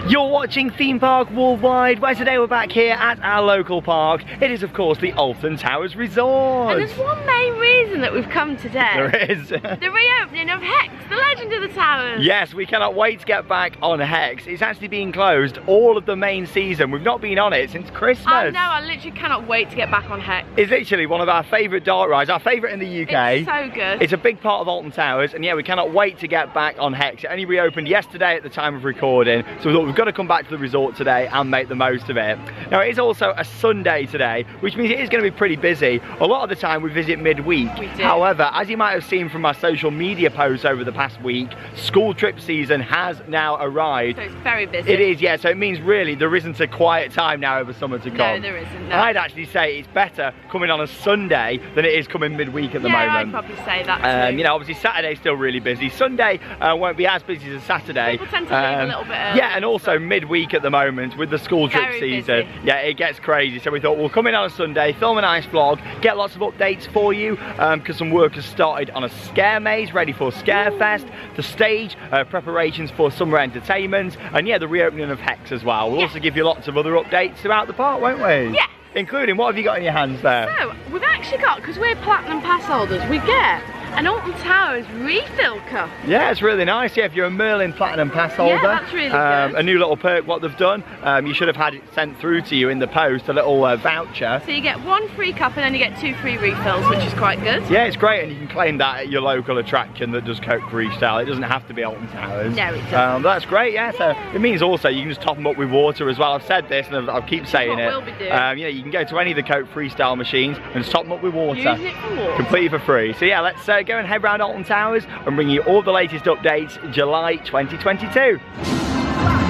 You're watching Theme Park Worldwide, where today we're back here at our local park. It is, of course, the Alton Towers Resort. And there's one main reason that we've come today. There is. The reopening of Hex, the Legend of the Towers. Yes, we cannot wait to get back on Hex. It's actually been closed all of the main season. We've not been on it since Christmas. I know, I literally cannot wait to get back on Hex. It's literally one of our favourite dark rides, our favourite in the UK. It's so good. It's a big part of Alton Towers, and yeah, we cannot wait to get back on Hex. It only reopened yesterday at the time of recording, so we thought we've got to come back to the resort today and make the most of it. Now, it is also a Sunday today, which means it is going to be pretty busy. A lot of the time we visit midweek. We do. However, as you might have seen from our social media posts over the past week, school trip season has now arrived. So it's very busy. It is, yeah, so it means really there isn't a quiet time now over summer to come. No, there isn't. No. I'd actually say it's better coming on a Sunday than it is coming midweek at the moment. Yeah, I'd probably say that too. You know, obviously Saturday's still really busy. Sunday won't be as busy as Saturday. People tend to leave a little bit early. Yeah, and also midweek at the moment with the school trip Very season. busy. Yeah, it gets crazy. So we thought we'll come in on a Sunday, film a nice vlog, get lots of updates for you, because some work has started on a scare maze ready for Scarefest, the stage, preparations for summer entertainment, and yeah, the reopening of Hex as well. We'll also give you lots of other updates throughout the park, won't we? Yeah. Including, what have you got in your hands there? So, we've actually got, because we're Platinum Pass holders, we get an Alton Towers refill cup. Yeah, it's really nice. Yeah, if you're a Merlin Platinum Pass holder, that's really good. A new little perk what they've done. You should have had it sent through to you in the post, a little voucher. So you get one free cup and then you get 2 free refills, which is quite good. Yeah, it's great, and you can claim that at your local attraction that does Coke Freestyle. It doesn't have to be Alton Towers. No, it doesn't. That's great, yeah. So it means also you can just top them up with water as well. I've said this and I'll keep saying it. We'll be doing. You know, you can go to any of the Coke Freestyle machines and just top them up with water. Using it for water. Completely for free. So yeah, let's go and head round Alton Towers and bring you all the latest updates July 2022.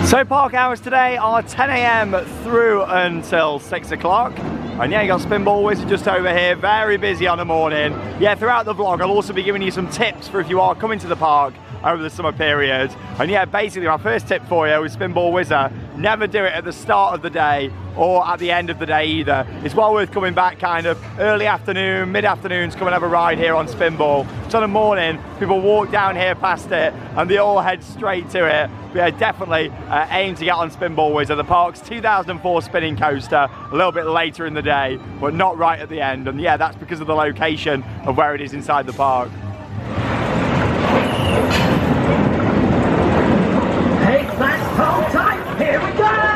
So park hours today are 10 AM through until 6 o'clock. And yeah, you got Spinball Wizard just over here, very busy on the morning. Yeah, throughout the vlog I'll also be giving you some tips for if you are coming to the park over the summer period. And yeah, basically my first tip for you with Spinball Wizard, never do it at the start of the day or at the end of the day either. It's well worth coming back kind of early afternoon, mid-afternoon to come and have a ride here on Spinball. So in the morning, people walk down here past it and they all head straight to it. But yeah, definitely aim to get on Spinball Wizard. The park's 2004 spinning coaster, a little bit later in the day, but not right at the end. And yeah, that's because of the location of where it is inside the park. Hey, that's hold tight, here we go!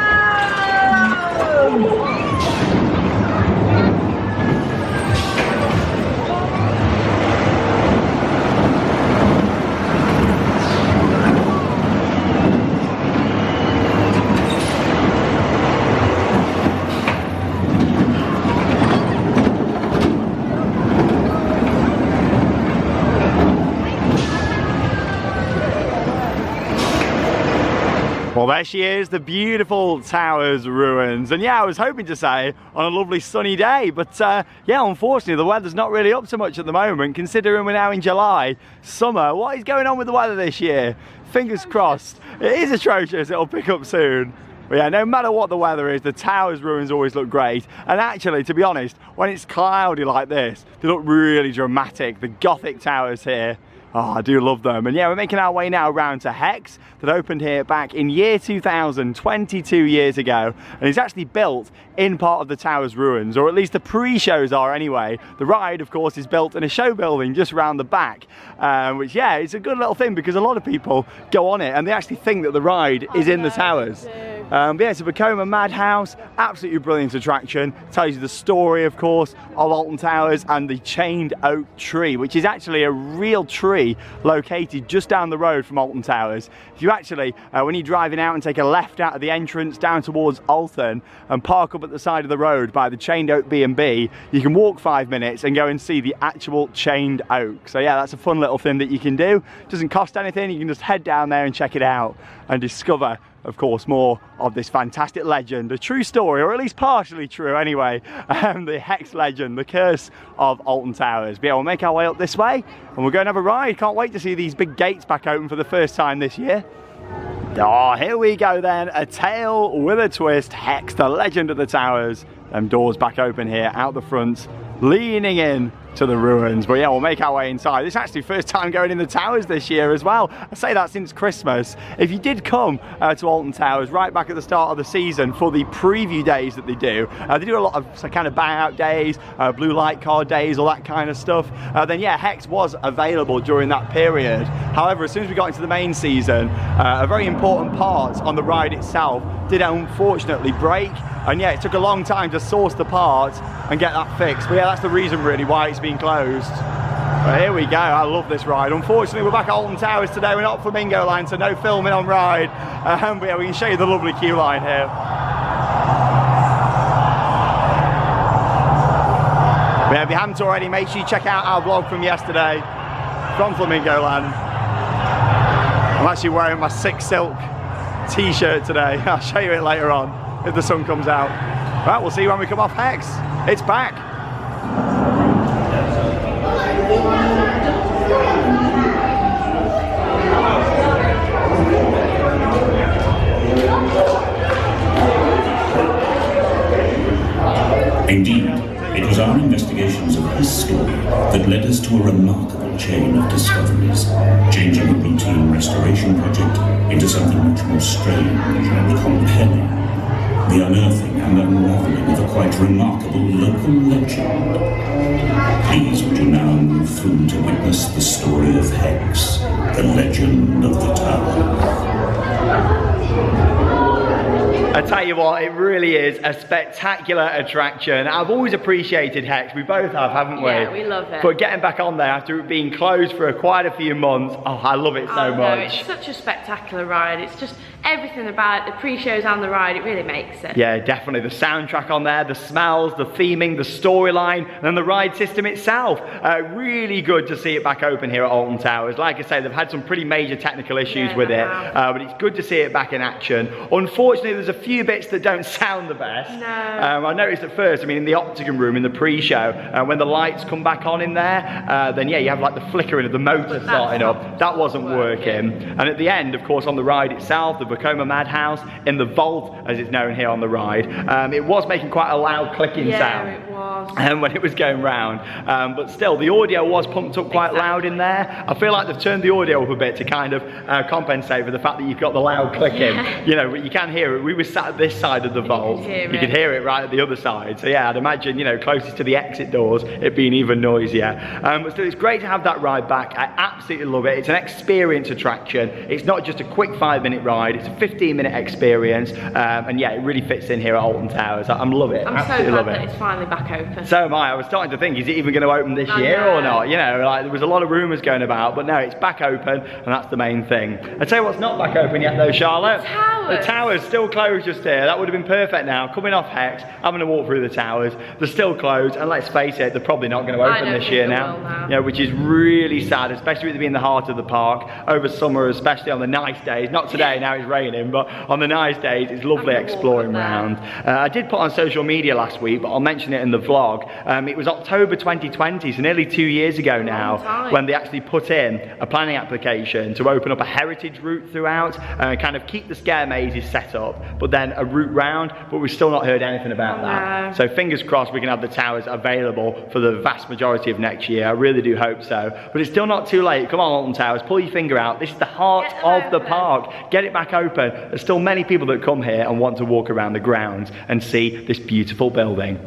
Well, there she is, the beautiful Towers ruins. And yeah, I was hoping to say on a lovely sunny day, but yeah, unfortunately the weather's not really up so much at the moment, considering we're now in July. Summer, what is going on with the weather this year? Fingers crossed. It is atrocious, it'll pick up soon. But yeah, no matter what the weather is, the Towers ruins always look great. And actually, to be honest, when it's cloudy like this, they look really dramatic. The Gothic towers here. Oh, I do love them. And yeah, we're making our way now around to Hex that opened here back in year 2000, 22 years ago. And it's actually built in part of the Towers ruins, or at least the pre-shows are anyway. The ride, of course, is built in a show building just around the back, which, yeah, it's a good little thing because a lot of people go on it and they actually think that the ride is in the Towers. But yeah, it's a Vekoma Madhouse, absolutely brilliant attraction. Tells you the story, of course, of Alton Towers and the chained oak tree, which is actually a real tree located just down the road from Alton Towers. If you actually, when you're driving out and take a left out of the entrance down towards Alton and park up at the side of the road by the chained oak B&B, you can walk 5 minutes and go and see the actual chained oak. So yeah, that's a fun little thing that you can do. Doesn't cost anything, you can just head down there and check it out and discover, of course, more of this fantastic legend, a true story, or at least partially true anyway, the Hex legend, the curse of Alton Towers. But yeah, we'll make our way up this way and we'll go and have a ride. Can't wait to see these big gates back open for the first time this year. Oh, here we go then, a tale with a twist, Hex, the legend of the Towers. Them doors back open here out the front, leaning in to the ruins. But yeah, we'll make our way inside. This is actually first time going in the towers this year as well. I say that since Christmas. If you did come to Alton Towers right back at the start of the season for the preview days that they do a lot of kind of buyout days, blue light card days, all that kind of stuff, then yeah, Hex was available during that period. However, as soon as we got into the main season, a very important part on the ride itself did unfortunately break, and yeah, it took a long time to source the parts and get that fixed. But yeah, that's the reason really why it's been closed. But here we go, I love this ride. Unfortunately, we're back at Alton Towers today. We're not Flamingo Line, so no filming on ride. But yeah, we can show you the lovely queue line here. But yeah, if you haven't already, make sure you check out our vlog from yesterday from Flamingo Land. I'm actually wearing my Sick Silk t-shirt today. I'll show you it later on if the sun comes out. Right, we'll see you when we come off Hex. It's back. Indeed, it was our investigations of his story that led us to a remarkable chain of discoveries, changing a routine restoration project into something much more strange and compelling. The unearthing and unraveling of a quite remarkable local legend. Please would you now move through to witness the story of Hex, the legend of the tower. I tell you what, it really is a spectacular attraction. I've always appreciated Hex. We both have, haven't we? Yeah, we love it. But getting back on there after it being closed for quite a few months, oh, I love it so much. It's such a spectacular ride. It's just everything about it, the pre-shows and the ride, it really makes it. Yeah, definitely. The soundtrack on there, the smells, the theming, the storyline, and then the ride system itself. Really good to see it back open here at Alton Towers. Like I say, they've had some pretty major technical issues with it, but it's good to see it back in action. Unfortunately, there's a few bits that don't sound the best. No. I noticed at first, I mean, in the Octagon room, in the pre-show, when the lights come back on in there, then yeah, you have like the flickering of the motor starting up. That wasn't working. And at the end, of course, on the ride itself, the Vekoma Madhouse, in the vault, as it's known here on the ride, it was making quite a loud clicking sound. Yeah, it was. When it was going round. But still, the audio was pumped up quite loud in there. I feel like they've turned the audio up a bit to kind of compensate for the fact that you've got the loud clicking. Yeah. You know, but you can hear it. We were sat at this side of the vault. You could hear it right at the other side. So yeah, I'd imagine, you know, closest to the exit doors, it being even noisier. But still, it's great to have that ride back. I absolutely love it. It's an experience attraction. It's not just a quick 5-minute ride. It's a 15-minute experience. And yeah, it really fits in here at Alton Towers. I love it. I'm absolutely so glad love it. that it's finally back open. So am I. I was starting to think, is it even going to open this year or not? You know, like there was a lot of rumours going about, but no, it's back open, and that's the main thing. I tell you what's not back open yet though, Charlotte. The towers. The towers still closed just here. That would have been perfect now. Coming off Hex, having to walk through the towers. They're still closed, and let's face it, they're probably not going to open this year now. You know, which is really sad, especially with it being the heart of the park over summer, especially on the nice days. Not today, now it's raining, but on the nice days, it's lovely exploring around. I did put on social media last week, but I'll mention it in the vlog. It was October 2020, so nearly 2 years ago now, when they actually put in a planning application to open up a heritage route throughout, kind of keep the scare mazes set up, but then a route round, but we've still not heard anything about that. So fingers crossed we can have the towers available for the vast majority of next year. I really do hope so. But it's still not too late. Come on, Alton Towers, pull your finger out. This is the heart of the park. Get it back open. There's still many people that come here and want to walk around the grounds and see this beautiful building.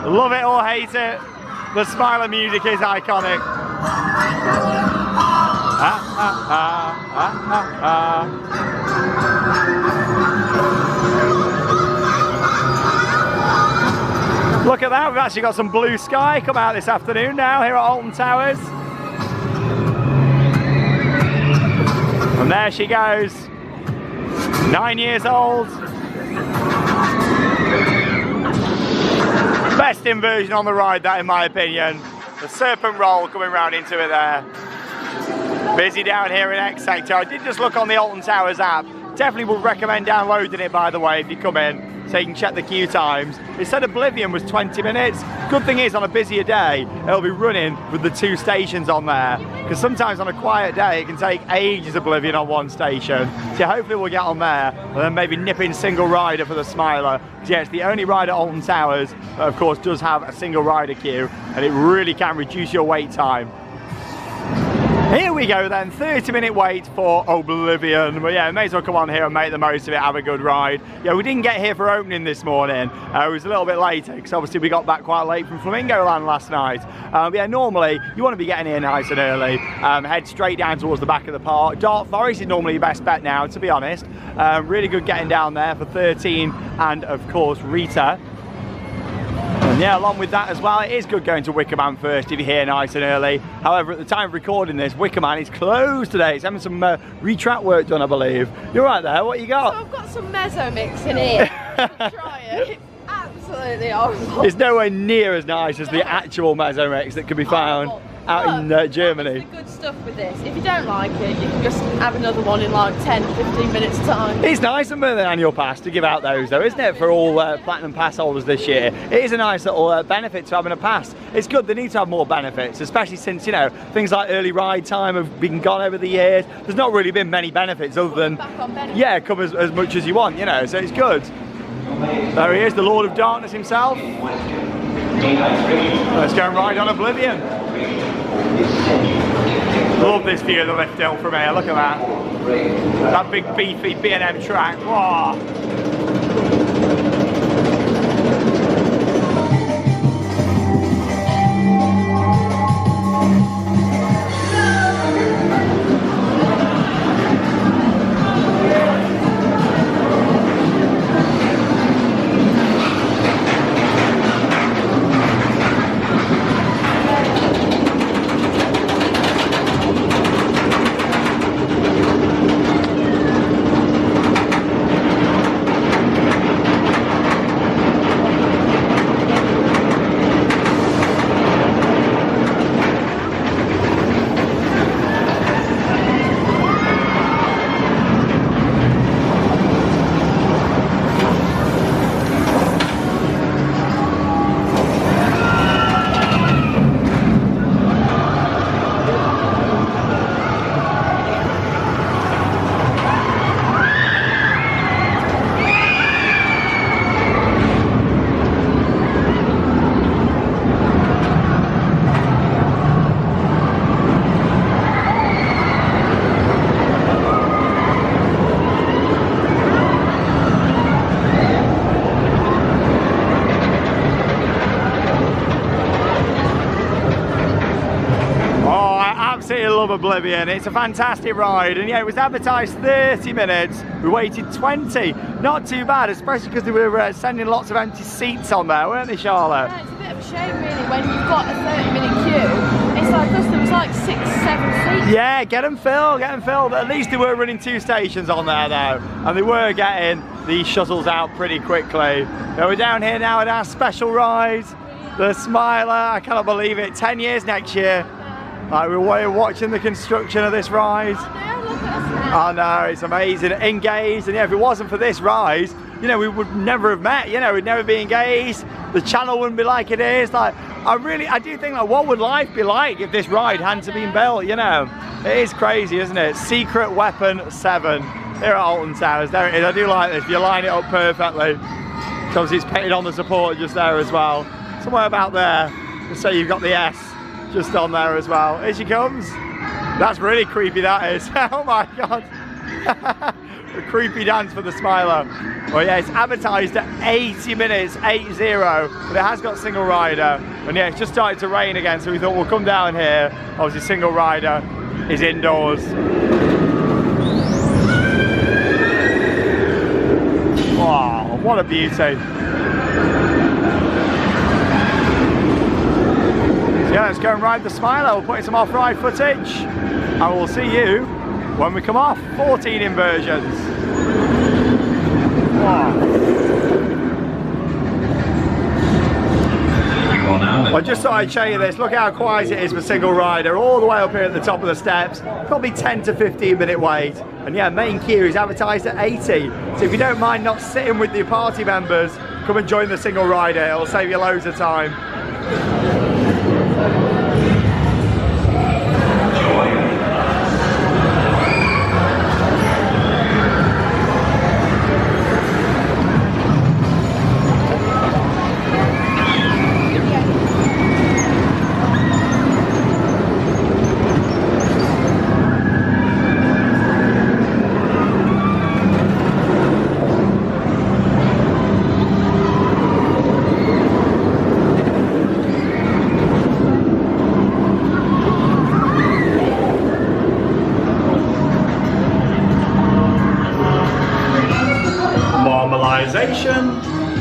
Love it or hate it, the Smiler music is iconic. Look at that, we've actually got some blue sky come out this afternoon now here at Alton Towers. And there she goes, 9 years old. Best inversion on the ride, that in my opinion. The serpent roll coming round into it there. Busy down here in X Sector. I did just look on the Alton Towers app. Definitely would recommend downloading it, by the way, if you come in. It's so you can check the queue times. It said Oblivion was 20 minutes. Good thing is, on a busier day, it'll be running with the 2 stations on there, because sometimes on a quiet day it can take ages Oblivion on one station. So hopefully we'll get on there, and then maybe nip in single rider for the Smiler. Yeah, it's the only ride at Alton Towers that of course does have a single rider queue, and it really can reduce your wait time. Here we go then, 30-minute wait for Oblivion. But yeah, may as well come on here and make the most of it, have a good ride. Yeah, we didn't get here for opening this morning. It was a little bit later, because obviously we got back quite late from Flamingo Land last night. But yeah, normally you want to be getting here nice and early. Head straight down towards the back of the park. Dark Forest is normally your best bet now, to be honest. Really good getting down there for 13 and of course Rita. And yeah, along with that as well, it is good going to Wicker Man first if you're here nice and early. However, at the time of recording this, Wicker Man is closed today. It's having some retract work done, I believe. You're right there, what you got? So I've got some mezzo mix in here. Try it. It's absolutely horrible. It's nowhere near as nice as the actual mezzo mix that can be found out in Germany. That's the good stuff with this. If you don't like it, you can just have another one in like 10-15 minutes time. It's nice and an annual pass to give out those though, isn't it, for all Platinum Pass holders this year. It is a nice little benefit to having a pass. It's good, they need to have more benefits, especially since, you know, things like early ride time have been gone over the years. There's not really been many benefits other than, yeah, come as much as you want, you know, so it's good. There he is, the Lord of Darkness himself. Let's go and ride on Oblivion. Love this view of the lift hill from here, look at that. That big beefy B&M track, wow. Oblivion. It's a fantastic ride, and yeah, it was advertised 30 minutes. We waited 20. Not too bad, especially because they were sending lots of empty seats on there, weren't they, Charlotte? Yeah, it's a bit of a shame really when you've got a 30-minute queue. It's like us, there was like 6-7 seats. Yeah, get them filled, get them filled. At least they were running 2 stations on there though, and they were getting these shuttles out pretty quickly. So we're down here now at our special ride, the Smiler. I cannot believe it, 10 years next year. Like, we're watching the construction of this ride. I know, it's amazing. Engaged, and yeah, if it wasn't for this ride, you know, we would never have met, you know, we'd never be engaged. The channel wouldn't be like it is. Like, I do think, like, what would life be like if this ride hadn't been built, you know? It is crazy, isn't it? Secret Weapon 7 here at Alton Towers. There it is. I do like this. You line it up perfectly. So obviously it's painted on the support just there as well. Somewhere about there, just so you've got the S just on there as well. Here she comes. That's really creepy, that is. Oh my god. A creepy dance for the Smiler. Well yeah, it's advertised at 80 minutes, 80, but it has got single rider. And yeah, it's just started to rain again, so we thought we'll come down here. Obviously single rider is indoors. Wow, what a beauty. Yeah, let's go and ride the Smiler. We'll put in some off-ride footage, and we'll see you when we come off. 14 inversions. Wow. Well, now Well, just thought I'd show you this. Look how quiet it is for single rider. All the way up here at the top of the steps. Probably 10 to 15 minute wait. And yeah, main queue is advertised at 80. So if you don't mind not sitting with your party members, come and join the single rider. It'll save you loads of time.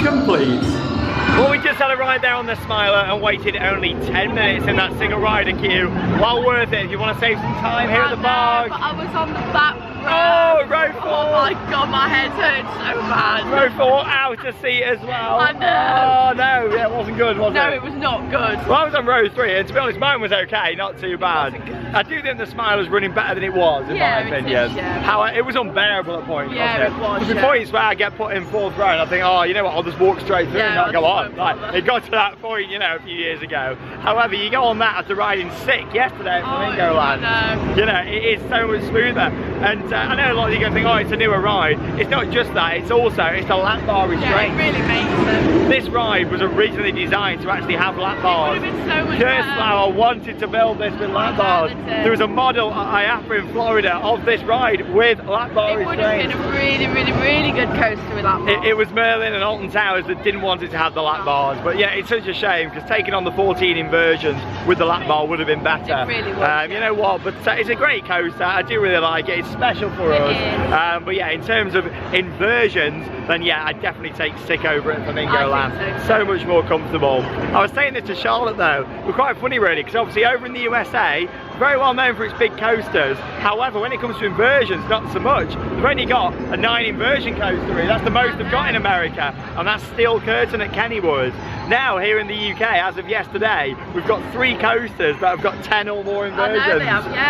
Complete. Well, we just had a ride there on the Smiler and waited only 10 minutes in that single rider queue. Well worth it if you want to save some time here at the park. But I was on the back row. Oh, row 4. Oh my god, my head hurts so bad. Row 4 outer seat as well. I know. Oh no, yeah, it wasn't good, was it? No, it was not good. Well, I was on row 3 and to be honest, mine was okay, not too bad. I do think the Smiler's running better than it was, in my opinion. It was unbearable at points, yeah, wasn't it? it was, There's points where I get put in 4th row and I think, oh, you know what, I'll just walk straight through and not go on. Like, it got to that point, you know, a few years ago. However, you go on that after riding sick yesterday at Flamingo Land. You know, it is so much smoother. And I know a lot of you are going to think, oh, it's a newer ride. It's not just that, it's the lap bar restraint. Yeah, it really makes them. This ride was originally designed to actually have lap bars. It would have been so much Kurzlauer wanted to build this with lap bars. There was a model at IAPA in Florida of this ride with lap bar restraint. It would have been a really, really, really good coaster with lap bars. It was Merlin and Alton Towers that didn't want it to have the lap bars. But yeah, it's such a shame because taking on the 14 inversions with the lap bar would have been better. It really was. You know what? But it's a great coaster. I do really like it. It's special for us. But yeah, in terms of inversions, then yeah, I'd definitely take stick over at Flamingo Land. So much more comfortable. I was saying this to Charlotte though. We're quite funny really because obviously over in the USA, very well known for its big coasters. However, when it comes to inversions, not so much. They've only got a 9 inversion coaster here. That's the most they've got in America, and that's Steel Curtain at Kennywood. Now here in the UK, as of yesterday, we've got 3 coasters that have got 10 or more inversions,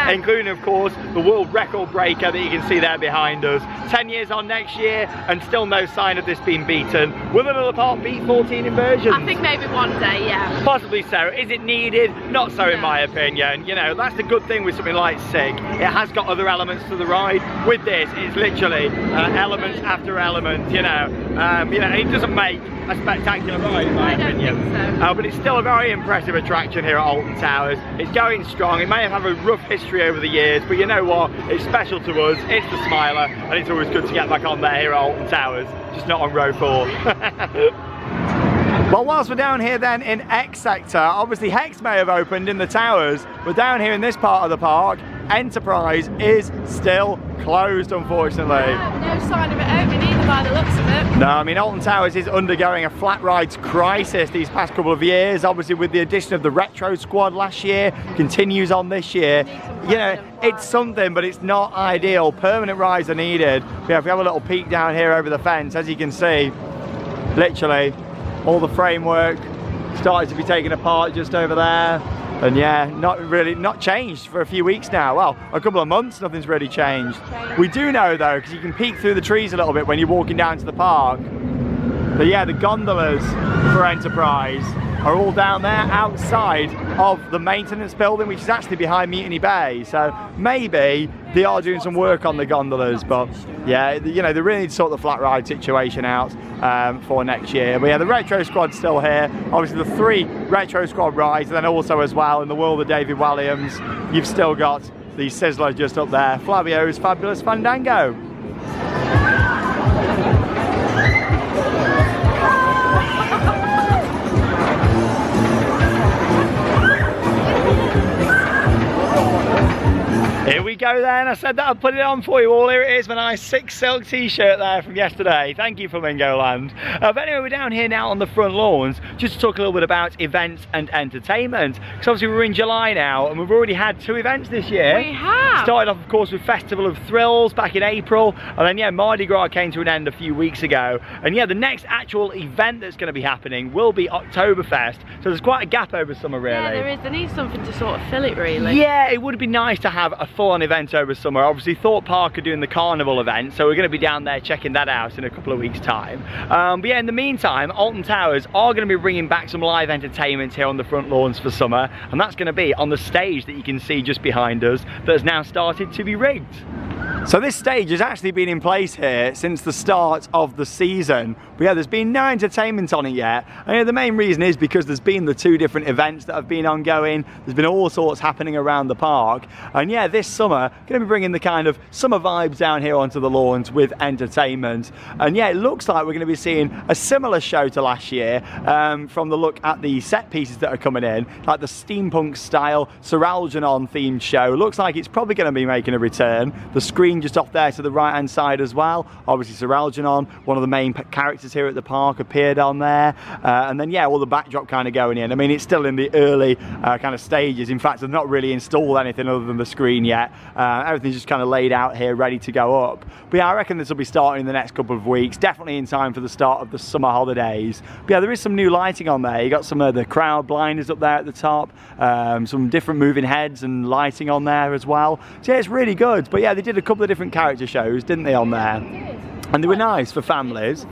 including of course the world record breaker that you can see there behind us. 10 years on next year and still no sign of this being beaten. Will another park beat 14 inversions? I think maybe one day, yeah. Possibly so. Is it needed? Not so in my opinion. You know, that's the good thing with something like SIG. It has got other elements to the ride. With this, it's literally element after element, you know. It doesn't make a spectacular ride in my opinion. So. But it's still a very impressive attraction here at Alton Towers. It's going strong. It may have had a rough history over the years, but you know what? It's special to us. It's the Smiler, and it's always good to get back on there here at Alton Towers, just not on row 4. Well, whilst we're down here then in X sector, obviously Hex may have opened in the towers, but down here in this part of the park, Enterprise is still closed, unfortunately. No sign of it opening either by the looks of it. No, I mean Alton Towers is undergoing a flat rides crisis these past couple of years, obviously with the addition of the Retro Squad last year, continues on this year. You know, it's something, but it's not ideal. Permanent rides are needed. Yeah, if we have a little peek down here over the fence, as you can see, literally all the framework started to be taken apart just over there. And yeah, not changed for a few weeks now. Well, a couple of months, nothing's really changed. We do know though, because you can peek through the trees a little bit when you're walking down to the park. But yeah, the gondolas for Enterprise are all down there outside of the maintenance building, which is actually behind Mutiny Bay. So maybe they are doing some work on the gondolas, but yeah, you know, they really need to sort the flat ride situation out for next year. But yeah, the Retro Squad's still here. Obviously the 3 Retro Squad rides, and then also as well in the world of David Walliams, you've still got the Sizzler just up there, Flavio's Fabulous Fandango. Here we we go then. I said that I'd put it on for you all. Here it is, my nice 6 silk t-shirt there from yesterday. Thank you, Flamingo Land. But anyway, we're down here now on the front lawns just to talk a little bit about events and entertainment. Because obviously we're in July now and we've already had 2 events this year. We have. Started off, of course, with Festival of Thrills back in April. And then, yeah, Mardi Gras came to an end a few weeks ago. And yeah, the next actual event that's going to be happening will be Oktoberfest. So there's quite a gap over summer, really. Yeah, there is. There needs something to sort of fill it, really. Yeah, it would be nice to have a full-on event over summer. Obviously, Thorpe Park are doing the carnival event, so we're going to be down there checking that out in a couple of weeks' time. But yeah, in the meantime, Alton Towers are going to be bringing back some live entertainment here on the front lawns for summer, and that's going to be on the stage that you can see just behind us that has now started to be rigged. So this stage has actually been in place here since the start of the season. But yeah, there's been no entertainment on it yet. And yeah, the main reason is because there's been the 2 different events that have been ongoing. There's been all sorts happening around the park. And yeah, this summer, going to be bringing the kind of summer vibes down here onto the lawns with entertainment. And yeah, it looks like we're going to be seeing a similar show to last year from the look at the set pieces that are coming in, like the steampunk style Sir Algernon themed show. Looks like it's probably going to be making a return. The screen just off there to the right hand side as well. Obviously Sir Algernon, one of the main characters here at the park, appeared on there. And then yeah, all the backdrop kind of going in. I mean, it's still in the early kind of stages. In fact, I've not really installed anything other than the screen yet. Everything's just kind of laid out here ready to go up. But yeah, I reckon this will be starting in the next couple of weeks, definitely in time for the start of the summer holidays. But yeah, there is some new lighting on there. You got some of the crowd blinders up there at the top, some different moving heads and lighting on there as well. So yeah, it's really good. But yeah, they did a couple of different character shows, didn't they, on there? And they were nice for families.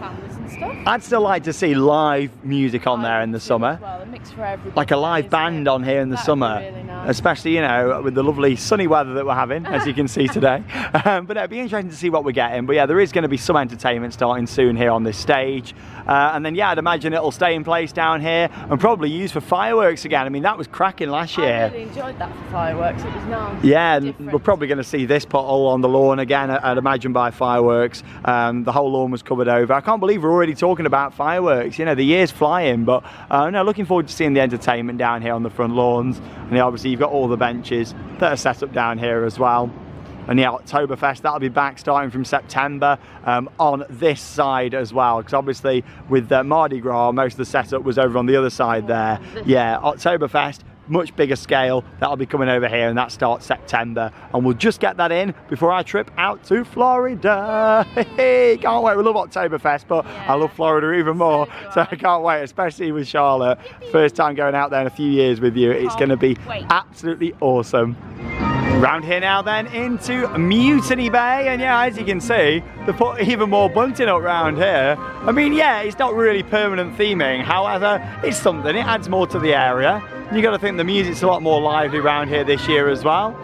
I'd still like to see live music on there in the summer. Well, a mix for everybody, like a live band on here in the summer. Really nice. Especially, you know, with the lovely sunny weather that we're having, as you can see today. But it'd be interesting to see what we're getting. But yeah, there is going to be some entertainment starting soon here on this stage. And then yeah, I'd imagine it'll stay in place down here and probably used for fireworks again. I mean, that was cracking last year. I really enjoyed that for fireworks. It was nice. Yeah, and we're probably going to see this put all on the lawn again, I'd imagine, by fireworks. The whole lawn was covered over. I can't believe we're already talking about fireworks. You know, the year's flying, but no, looking forward to seeing the entertainment down here on the front lawns. And yeah, obviously you've got all the benches that are set up down here as well. And yeah, Oktoberfest, that'll be back starting from September on this side as well, because obviously with Mardi Gras, most of the setup was over on the other side there. Yeah, Oktoberfest, much bigger scale, that'll be coming over here, and that starts September. And we'll just get that in before our trip out to Florida. Can't wait. We love Oktoberfest, but yeah, I love Florida even more. So I can't wait, especially with Charlotte. First time going out there in a few years with you. It's going to be absolutely awesome. Round here now then into Mutiny Bay, and yeah, as you can see, they put even more bunting up round here. I mean, yeah, it's not really permanent theming, however, it's something, it adds more to the area. You got to think the music's a lot more lively around here this year as well.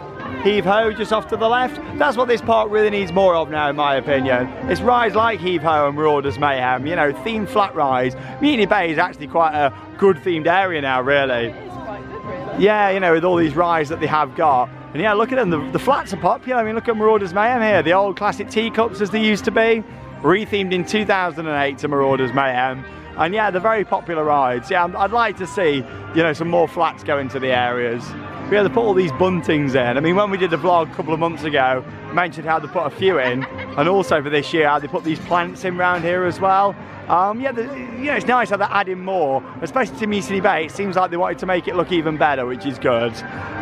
Heave Ho just off to the left. That's what this park really needs more of now, in my opinion. It's rides like Heave Ho and Marauders Mayhem, you know, themed flat rides. Mutiny Bay is actually quite a good themed area now, really. It is quite good, really. Yeah, you know, with all these rides that they have got. And yeah, look at them, the flats are popular. I mean, look at Marauders Mayhem here, the old classic teacups as they used to be. Rethemed in 2008 to Marauders Mayhem. And yeah, they're very popular rides. Yeah, I'd like to see, you know, some more flats go into the areas. We had to put all these buntings in. I mean, when we did the vlog a couple of months ago, mentioned how they put a few in, and also for this year, how they put these plants in around here as well. Yeah, you know, it's nice how they're adding more, especially to Mutiny Bay. It seems like they wanted to make it look even better, which is good.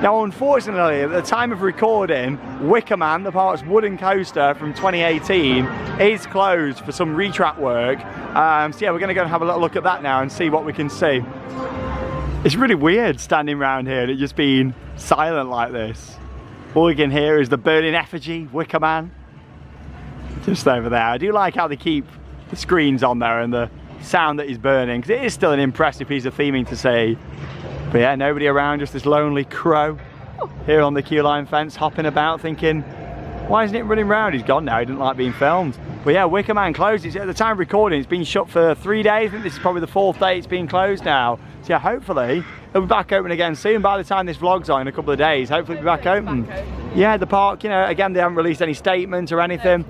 Now, unfortunately, at the time of recording, Wicker Man, the park's wooden coaster from 2018, is closed for some retrack work. So yeah, we're going to go and have a little look at that now and see what we can see. It's really weird standing around here and it just being silent like this. All we can hear is the burning effigy, Wicker Man, just over there. I do like how they keep the screens on there and the sound that is burning, because it is still an impressive piece of theming to see. But yeah, nobody around, just this lonely crow here on the queue line fence hopping about thinking, why isn't it running round? He's gone now, he didn't like being filmed. But yeah, Wicker Man closed. It's, at the time of recording, it's been shut for 3 days. I think this is probably the 4th day it's been closed now. So yeah, hopefully it'll be back open again soon. By the time this vlog's on in a couple of days, hopefully it'll be back open. Yeah, the park, you know, again, they haven't released any statement or anything.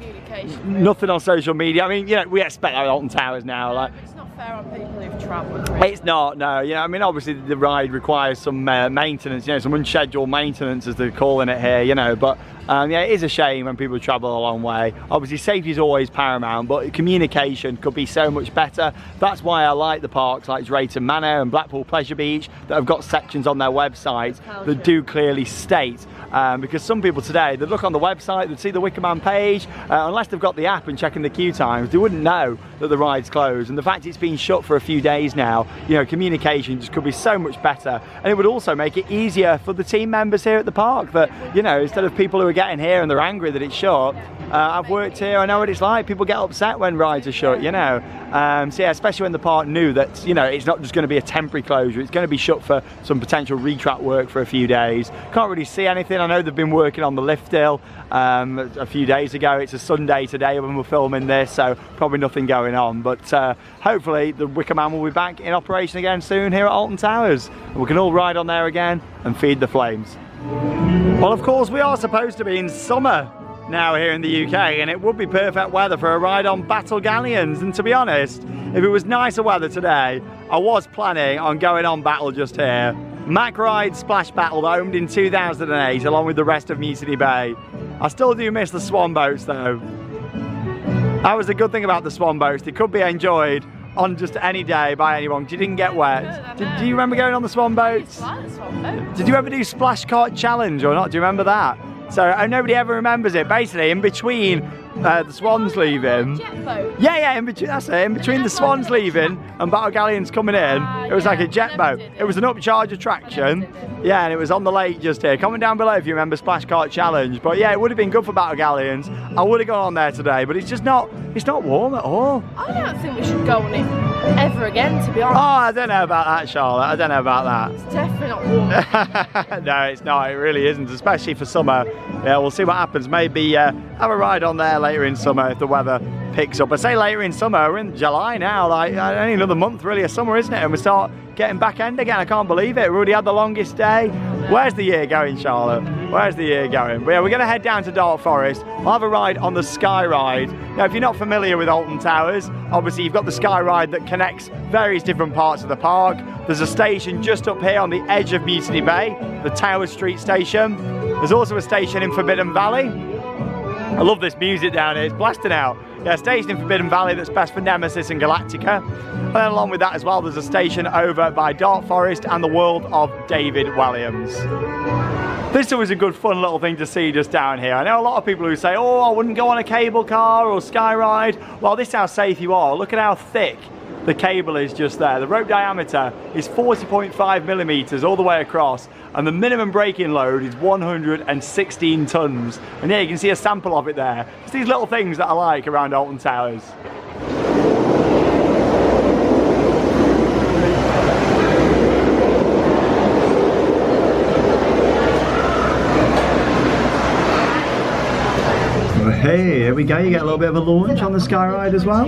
Nothing on social media. I mean, you know, we expect that at Alton Towers now. Like, it's not fair on people who've travelled. It's not, no. You know, I mean, obviously the ride requires some maintenance, you know, some unscheduled maintenance as they're calling it here, you know, but yeah, it is a shame when people travel a long way. Obviously safety is always paramount, but communication could be so much better. That's why I like the parks like Drayton Manor and Blackpool Pleasure Beach that have got sections on their websites that do clearly state, because some people today, they'd look on the website, they'd see the Wicker Man page, unless they've got the app and checking the queue times, they wouldn't know that the ride's closed. And the fact it's been shut for a few days now, you know, communication just could be so much better. And it would also make it easier for the team members here at the park that, you know, instead of people who are getting here and they're angry that it's shut, I've worked here, I know what it's like. People get upset when rides are shut, you know. So yeah, especially when the park knew that, you know, it's not just going to be a temporary closure, it's going to be shut for some potential retrack work for a few days. Can't really see anything. I know they've been working on the lift hill a few days ago. It's a Sunday today when we're filming this, so probably nothing going on. But hopefully the Wicker Man will be back in operation again soon here at Alton Towers. And we can all ride on there again and feed the flames. Well, of course, we are supposed to be in summer now here in the UK, and it would be perfect weather for a ride on Battle Galleons. And to be honest, if it was nicer weather today, I was planning on going on Battle just here. Mac Ride Splash Battle owned in 2008 along with the rest of Mutiny Bay. I still do miss the swan boats though. That was the good thing about the swan boats, they could be enjoyed on just any day by anyone. You didn't get wet. Do you remember going on the swan boats? Did you ever do Splash Cart Challenge or not? Do you remember that? So nobody ever remembers it. Basically, in between the swans leaving. Jet boat. Yeah, in between. That's it. In between the swans leaving and Battle Galleons coming in, it was like a jet boat. It was an upcharge attraction. Yeah, and it was on the lake just here. Comment down below if you remember Splash Cart Challenge. But yeah, it would have been good for Battle Galleons. I would have gone on there today, but it's just not. It's not warm at all. I don't think we should go on it ever again, to be honest. Oh, I don't know about that, Charlotte. I don't know about that. It's definitely not warm. No, it's not. It really isn't, especially for summer. Yeah, we'll see what happens. Maybe have a ride on there later in summer if the weather picks up. I say later in summer, we're in July now, like only another month really of summer, isn't it? And we start getting back end again. I can't believe it. We already had the longest day. Where's the year going, Charlotte? Where's the year going? But yeah, we're going to head down to Dark Forest. We'll have a ride on the Sky Ride. Now, if you're not familiar with Alton Towers, obviously you've got the Sky Ride that connects various different parts of the park. There's a station just up here on the edge of Mutiny Bay, the Tower Street station. There's also a station in Forbidden Valley. I love this music down here, it's blasting out. Yeah, a station in Forbidden Valley that's best for Nemesis and Galactica. And then along with that as well, there's a station over by Dark Forest and the world of David Williams. This is always a good fun little thing to see just down here. I know a lot of people who say, oh, I wouldn't go on a cable car or sky ride. Well, this is how safe you are. Look at how thick the cable is just there. The rope diameter is 40.5 millimeters all the way across, and the minimum braking load is 116 tons. And yeah, you can see a sample of it there. It's these little things that I like around Alton Towers. Hey, here we go, you get a little bit of a launch on the Sky Ride as well.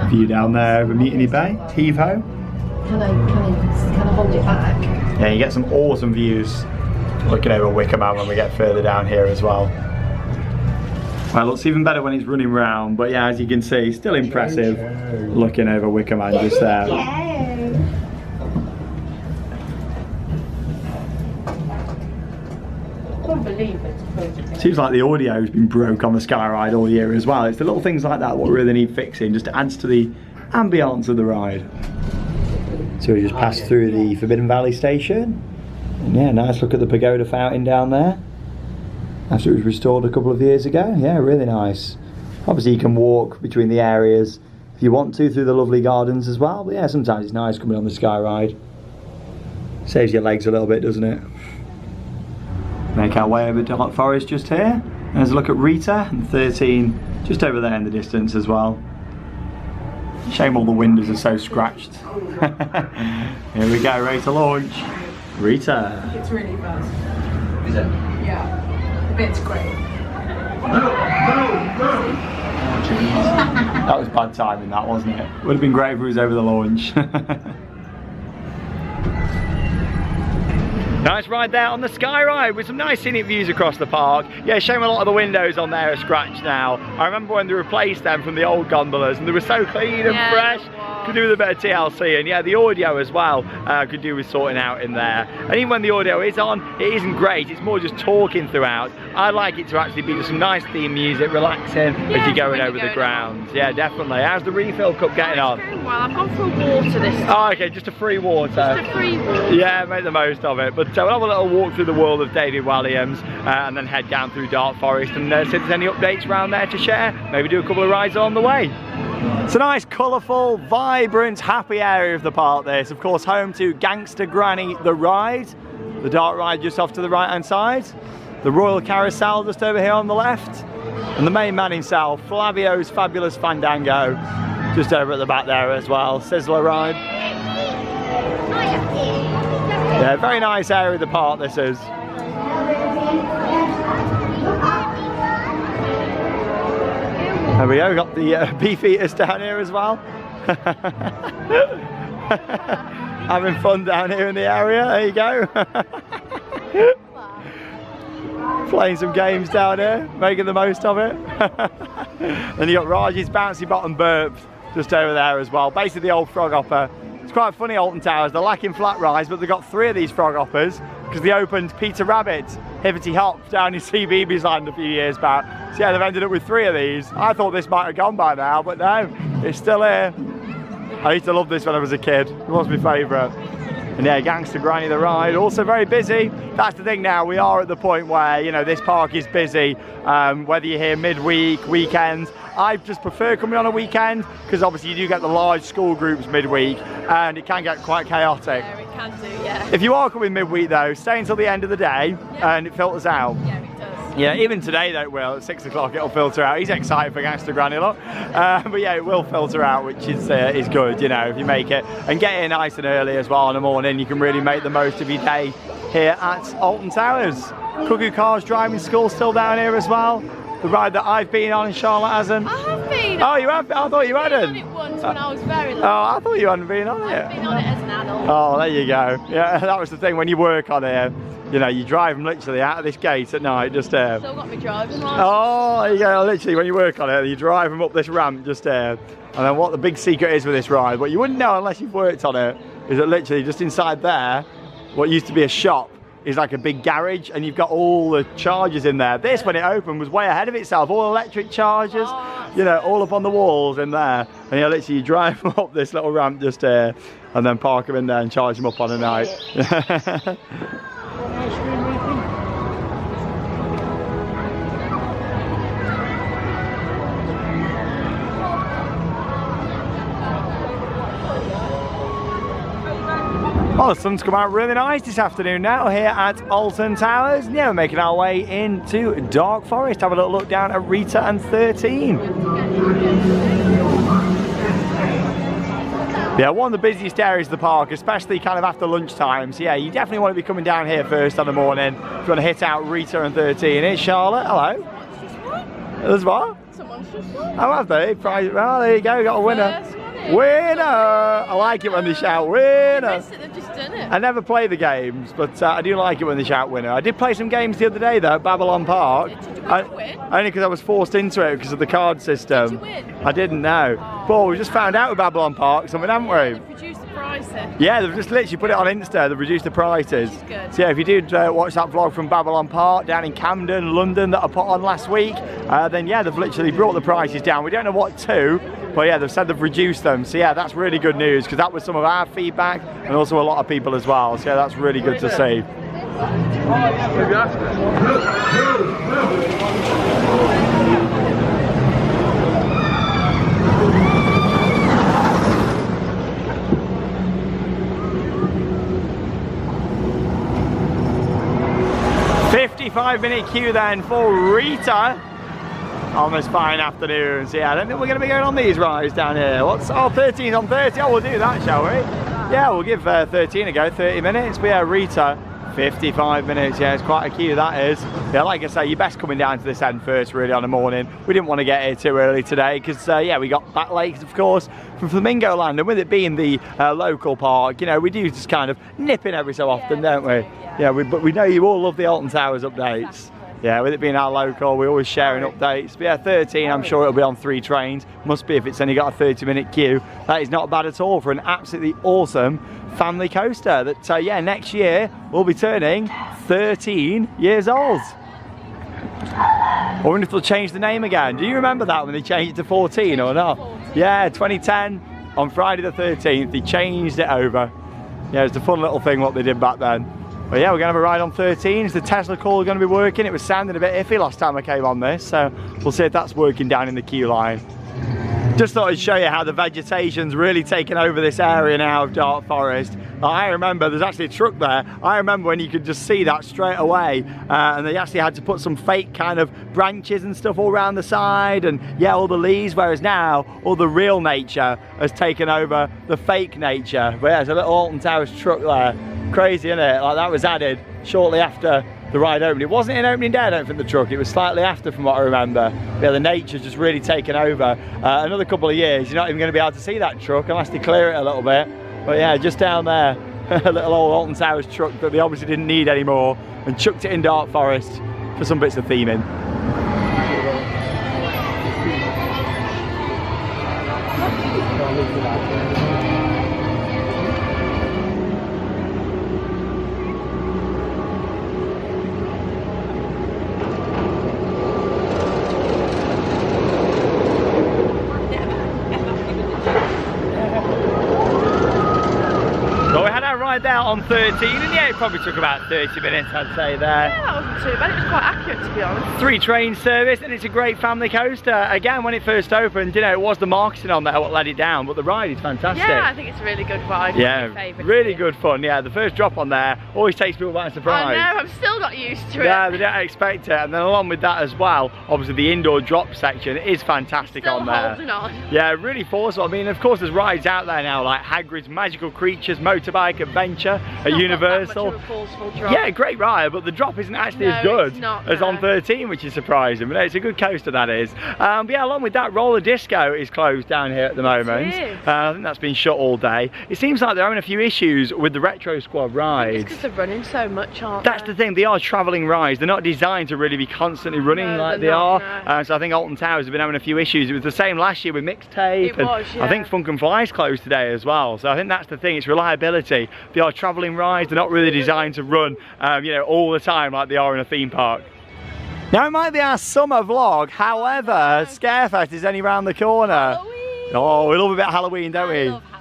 View down there over Mutiny Bay, heave-ho. Can I hold it back? Yeah, you get some awesome views looking over Wicker Man when we get further down here as well. Well, it looks even better when it's running round, but yeah, as you can see, still impressive looking over Wicker Man just there. Seems like the audio's been broke on the Sky Ride all year as well. It's the little things like that what really need fixing, just adds to the ambience of the ride. So we just passed through the Forbidden Valley station. And yeah, nice look at the pagoda fountain down there. After it was restored a couple of years ago. Yeah, really nice. Obviously you can walk between the areas if you want to through the lovely gardens as well. But yeah, sometimes it's nice coming on the Sky Ride. Saves your legs a little bit, doesn't it? Make our way over Dark Forest just here. And there's a look at Rita and 13 just over there in the distance as well. Shame all the windows are so scratched. Here we go, ready to launch. Rita. It's really fast. Is it? Yeah. The bit's great. That was bad timing, that, wasn't it? Would have been great if it was over the launch. Nice ride there on the Sky Ride with some nice scenic views across the park. Yeah, shame a lot of the windows on there are scratched now. I remember when they replaced them from the old gondolas and they were so clean and fresh. Could do with a bit of TLC, and yeah, the audio as well could do with sorting out in there. And even when the audio is on, it isn't great, it's more just talking throughout. I like it to actually be just some nice theme music, relaxing as you're going over the grounds. Yeah, definitely. How's the refill cup getting on? Well, I've gone for water this time. Oh, okay, just a free water. Just a free water. Yeah, make the most of it. But we'll have a little walk through the world of David Walliams and then head down through Dark Forest and see if there's any updates around there to share. Maybe do a couple of rides on the way. It's a nice, colourful, vibrant, happy area of the park this. Of course, home to Gangster Granny the ride. The dark ride just off to the right hand side. The Royal Carousel just over here on the left. And the main man himself, Flavio's Fabulous Fandango, just over at the back there as well. Sizzler ride. Yeah, very nice area of the park this is. There we go, got the beef eaters down here as well. Having fun down here in the area, there you go. Playing some games down here, making the most of it. Then you got Raj's Bouncy Bottom Burp just over there as well. Basically the old frog hopper. It's quite funny, Alton Towers, they're lacking flat rides, but they've got 3 of these frog hoppers because they opened Peter Rabbit's Hibbity Hop down in CBeebies Land a few years back. So yeah, they've ended up with 3 of these. I thought this might have gone by now, but no, it's still here. I used to love this when I was a kid. It was my favourite. And yeah, Gangster Granny the ride, also very busy. That's the thing now, we are at the point where, you know, this park is busy, whether you're here midweek, weekends. I just prefer coming on a weekend, because obviously you do get the large school groups midweek, and it can get quite chaotic. Yeah, it can do, yeah. If you are coming midweek though, stay until the end of the day, and it filters out. Yeah, it does. Yeah, even today though it will. At 6 o'clock it'll filter out. He's excited for Gangster Granny, look. But yeah, it will filter out, which is good, you know, if you make it. And get here nice and early as well in the morning, you can really make the most of your day here at Alton Towers. Cuckoo Cars Driving School still down here as well. The ride that I've been on and Charlotte hasn't. I have been. Oh, you have? I thought you hadn't. I've been on it once when I was very little. Oh, I thought you hadn't been on it. I've been on it as an adult. Oh, there you go. Yeah, that was the thing, when you work on here, you know, you drive them literally out of this gate at night, just Still got me driving license. Oh, there you go, literally when you work on it, you drive them up this ramp just here. And then what the big secret is with this ride, what you wouldn't know unless you've worked on it, is that literally just inside there, what used to be a shop, is like a big garage, and you've got all the chargers in there. This, when it opened, was way ahead of itself. All electric chargers, you know, all up on the walls in there. And you literally you drive them up this little ramp just here, and then park them in there and charge them up on a night. Well, the sun's come out really nice this afternoon now here at Alton Towers. And yeah, we're making our way into Dark Forest. Have a little look down at Rita and 13. Yeah, one of the busiest areas of the park, especially kind of after lunchtime. So yeah, you definitely want to be coming down here first on the morning if you want to hit out Rita and 13. Here's Charlotte, hello. There's what? Someone's just won. Oh, have they? Prize. Well, there you go, got a winner. First one. Winner! I like it when they shout winner. They've just done it. I never play the games, but I do like it when they shout winner. I did play some games the other day though at Babylon Park. Did you win? Only because I was forced into it because of the card system. Did you win? I didn't know. But we just found out with Babylon Park something, haven't we? They've reduced the price then. Yeah, they've just literally put it on Insta, they've reduced the prices. Which is good. So yeah, if you did watch that vlog from Babylon Park down in Camden, London that I put on last week, then yeah, they've literally brought the prices down. We don't know what to, but yeah, they've said they've reduced them. So yeah, that's really good news because that was some of our feedback and also a lot of people as well. So yeah, that's really good to see. 55-minute queue then for Rita on this fine afternoon. So yeah, I don't think we're going to be going on these rides down here. What's 13's on 30? Oh, we'll do that, shall we? Yeah, we'll give 13 a go, 30 minutes. But yeah, Rita, 55 minutes, yeah, it's quite a queue, that is. Yeah, like I say, you're best coming down to this end first, really, on the morning. We didn't want to get here too early today, because, yeah, we got back late, of course, from Flamingo Land, and with it being the local park, you know, we do just kind of nip in every so often, don't we? Yeah, but we know you all love the Alton Towers updates. Exactly. Yeah, with it being our local, we're always sharing updates. But yeah, 13, I'm sure it'll be on 3 trains. Must be if it's only got a 30-minute queue. That is not bad at all for an absolutely awesome family coaster that, yeah, next year we'll be turning 13 years old. I wonder if they'll change the name again. Do you remember that when they changed it to 14 or not? Yeah, 2010, on Friday the 13th, they changed it over. Yeah, it's a fun little thing what they did back then. But yeah, we're going to have a ride on 13. Is the Tesla call going to be working? It was sounding a bit iffy last time I came on this, so we'll see if that's working down in the queue line. Just thought I'd show you how the vegetation's really taken over this area now of Dark Forest. I remember there's actually a truck there. I remember when you could just see that straight away, and they actually had to put some fake kind of branches and stuff all around the side, and yeah, all the leaves, whereas now all the real nature has taken over the fake nature. But yeah, there's a little Alton Towers truck there. Crazy, isn't it? Like, that was added shortly after the ride opened. It wasn't in opening day, I don't think, the truck. It was slightly after, from what I remember. Yeah, the nature's just really taken over. Another couple of years, you're not even going to be able to see that truck unless they clear it a little bit. But yeah, just down there, a little old Alton Towers truck that they obviously didn't need anymore, and chucked it in Dark Forest for some bits of theming. There on 13, and yeah, it probably took about 30 minutes, I'd say there. Yeah, that wasn't too bad. It was quite accurate, to be honest. 3 train service, and it's a great family coaster. Again, when it first opened, you know, it was the marketing on there what let it down, but the ride is fantastic. Yeah, I think it's a really good ride. Yeah, really good fun. Yeah, the first drop on there always takes people by surprise. I know, I'm still not used to it. Yeah, they don't expect it, and then along with that as well, obviously the indoor drop section is fantastic still on there. Holding on. Yeah, really forceful. I mean, of course, there's rides out there now like Hagrid's Magical Creatures Motorbike Adventure at Universal. Yeah, great ride, but the drop isn't actually as good as on 13, which is surprising. But no, it's a good coaster, that is. But yeah, along with that, Roller Disco is closed down here at the moment. I think that's been shut all day. It seems like they're having a few issues with the Retro Squad rides. It's because they're running so much, aren't they? That's the thing, they are travelling rides. They're not designed to really be constantly running like they are. No. So I think Alton Towers have been having a few issues. It was the same last year with Mixtape. Yeah. I think Funk and Fly's closed today as well. So I think that's the thing, it's reliability. They are travelling rides, they're not really designed to run, you know, all the time like they are in a theme park. Now it might be our summer vlog, however, Scarefest is only round the corner. Halloween. Oh, we love a bit of Halloween, don't we? I love Halloween.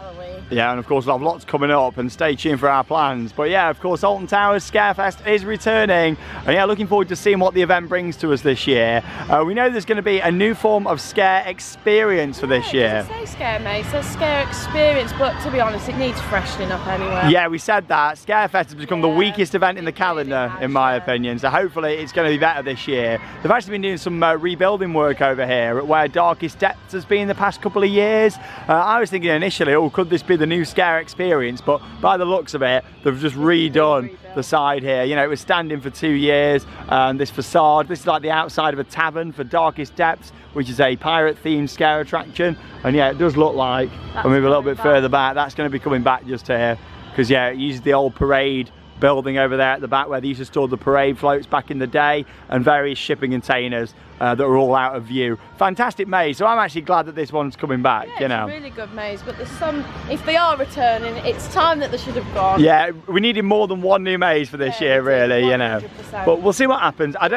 Yeah, and of course we'll have lots coming up, and stay tuned for our plans. But yeah, of course, Alton Towers Scarefest is returning, and yeah, looking forward to seeing what the event brings to us this year. We know there's going to be a new form of scare experience for this year. It doesn't say scare, mate, it says scare experience, but to be honest, it needs freshening up anyway. Yeah, we said that. Scarefest has become the weakest event in the calendar, in my opinion, so hopefully it's going to be better this year. They've actually been doing some rebuilding work over here at where Darkest Depths has been the past couple of years. I was thinking initially, oh, could this be the new scare experience? But by the looks of it, they've just redone the side here. You know, it was standing for 2 years, and this facade, this is like the outside of a tavern for Darkest Depths, which is a pirate themed scare attraction. And yeah, it does look like, I'll move a little bit further back, that's going to be coming back just here, because yeah, it uses the old parade building over there at the back where they used to store the parade floats back in the day, and various shipping containers that are all out of view. Fantastic maze, so I'm actually glad that this one's coming back, you know. It's a really good maze, but there's some, if they are returning, it's time that they should have gone. Yeah, we needed more than one new maze for this year, really, 100%. You know. But we'll see what happens. I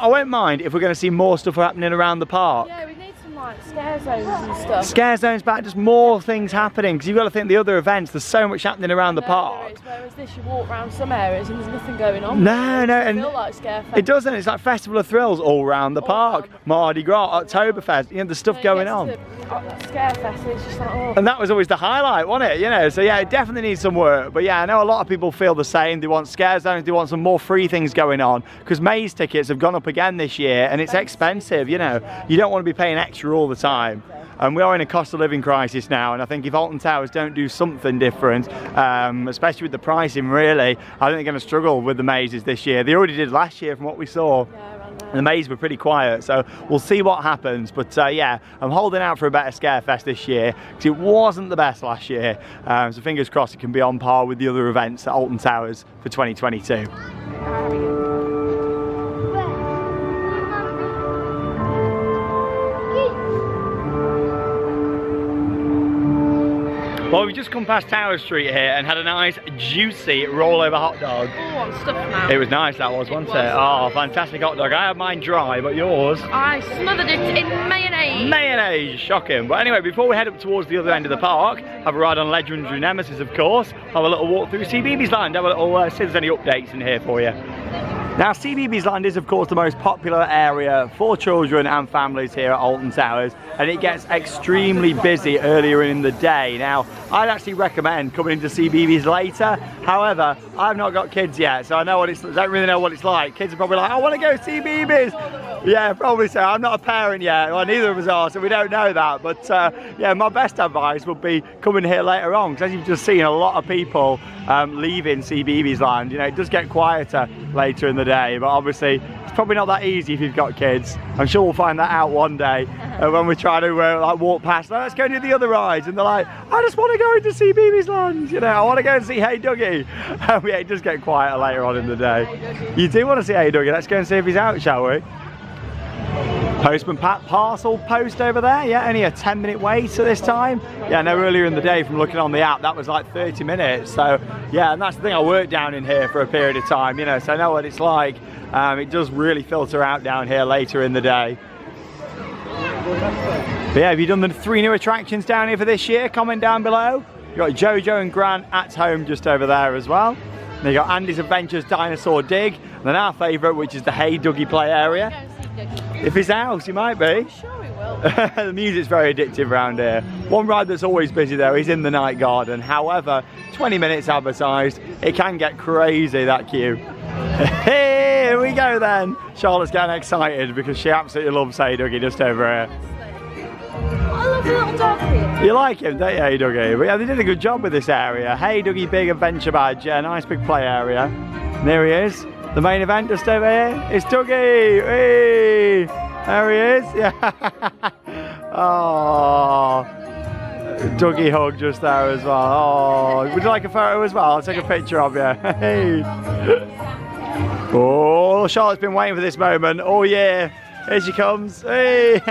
won't mind if we're going to see more stuff happening around the park. Yeah, we need some like scare zones and stuff. Scare zones back, just more things happening, because you've got to think the other events, there's so much happening around the park. Whereas this, you walk around some areas and there's nothing going on. No, no, and feel like Scarefest. It doesn't. It's like Festival of Thrills all around the park. Mardi Gras, Oktoberfest, you know, there's stuff going on. Scarefest, it's just like, oh. And that was always the highlight, wasn't it? You know, so yeah, it definitely needs some work. But yeah, I know a lot of people feel the same. They want scare zones, they want some more free things going on, because maze tickets have gone up again this year, and it's expensive, you know. You don't want to be paying extra all the time. And we are in a cost of living crisis now, and I think if Alton Towers don't do something different, especially with the pricing really, I think they're going to struggle with the mazes this year. They already did last year from what we saw. The mazes were pretty quiet, so we'll see what happens. But yeah, I'm holding out for a better Scarefest this year because it wasn't the best last year. So fingers crossed it can be on par with the other events at Alton Towers for 2022. Well, we've just come past Tower Street here and had a nice juicy rollover hot dog. Oh, I'm stuffed now. It was nice, that was, wasn't it? Oh, fantastic hot dog. I had mine dry, but yours? I smothered it in mayonnaise. Mayonnaise, shocking. But anyway, before we head up towards the other end of the park, have a ride on legendary Nemesis, of course, have a little walk through CBeebies Land, have a little see if there's any updates in here for you. Now, CBeebies Land is, of course, the most popular area for children and families here at Alton Towers, and it gets extremely busy earlier in the day. Now, I'd actually recommend coming into CBeebies later. However, I've not got kids yet, so I don't really know what it's like. Kids are probably like, I want to go CBeebies. Yeah, probably so. I'm not a parent yet. Well, neither of us are, so we don't know that. But yeah, my best advice would be coming here later on, because as you've just seen, a lot of people leaving CBeebies Land. You know, it does get quieter later in the day, but obviously it's probably not that easy if you've got kids. I'm sure we'll find that out one day when we try to like walk past. Let's go do the other rides, and they're like, I just want to go into CBeebies Land. You know, I want to go and see Hey Dougie. Yeah, it does get quieter later on in the day. You do want to see Hey Dougie? Let's go and see if he's out, shall we? Postman Pat parcel post over there, yeah, only a 10-minute wait at this time. Yeah, no, earlier in the day from looking on the app, that was like 30 minutes. So yeah, and that's the thing, I worked down in here for a period of time, you know, so I know what it's like. It does really filter out down here later in the day. But yeah, have you done the 3 new attractions down here for this year? Comment down below. You've got Jojo and Grant at home just over there as well. And you got Andy's Adventures Dinosaur Dig, and then our favourite, which is the Hey Dougie play area. If it's out, he might be. I'm sure he will. The music's very addictive around here. One ride that's always busy though is in the Night Garden. However, 20 minutes advertised, it can get crazy, that queue. Hey, here we go then. Charlotte's getting excited because she absolutely loves Hey Dougie just over here. I love the little dog here. You like him, don't you, Hey Dougie? But yeah, they did a good job with this area. Hey Dougie Big Adventure Badge, yeah, nice big play area. And there he is. The main event just over here. It's Dougie. Hey, there he is. Yeah. Oh, Dougie hug just there as well. Oh, would you like a photo as well? I'll take a picture of you. Hey. Oh, Charlotte's been waiting for this moment. Oh yeah. Here she comes. Hey.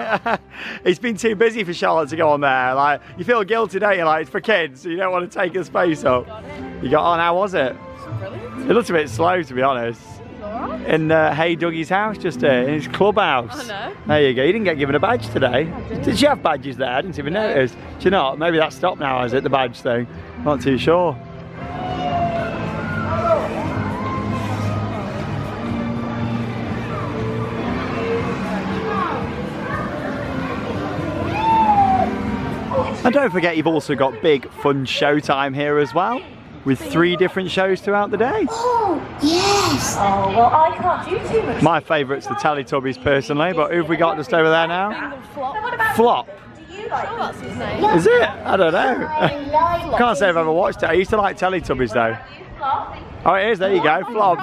It's been too busy for Charlotte to go on there. Like, you feel guilty, don't you? Like, it's for kids, so you don't want to take the space up. You got on. How was it? Brilliant. It looked a bit slow, to be honest. In Hey Dougie's house, just in his clubhouse. I know. There you go. You didn't get given a badge today. Did you have badges there? I didn't even notice. Do you not? Maybe that's stopped now, is it, the badge thing? Not too sure. And don't forget, you've also got big fun showtime here as well, with 3 different shows throughout the day. Oh, yes! Oh, well, I can't do too much. My favourite's the Teletubbies personally, but who've we got just over there now? Flop. Do you like Oh, that's his name. Is it? I don't know. I like Can't say I've ever watched it. I used to like Teletubbies though. Oh, it is. There you go. Flop.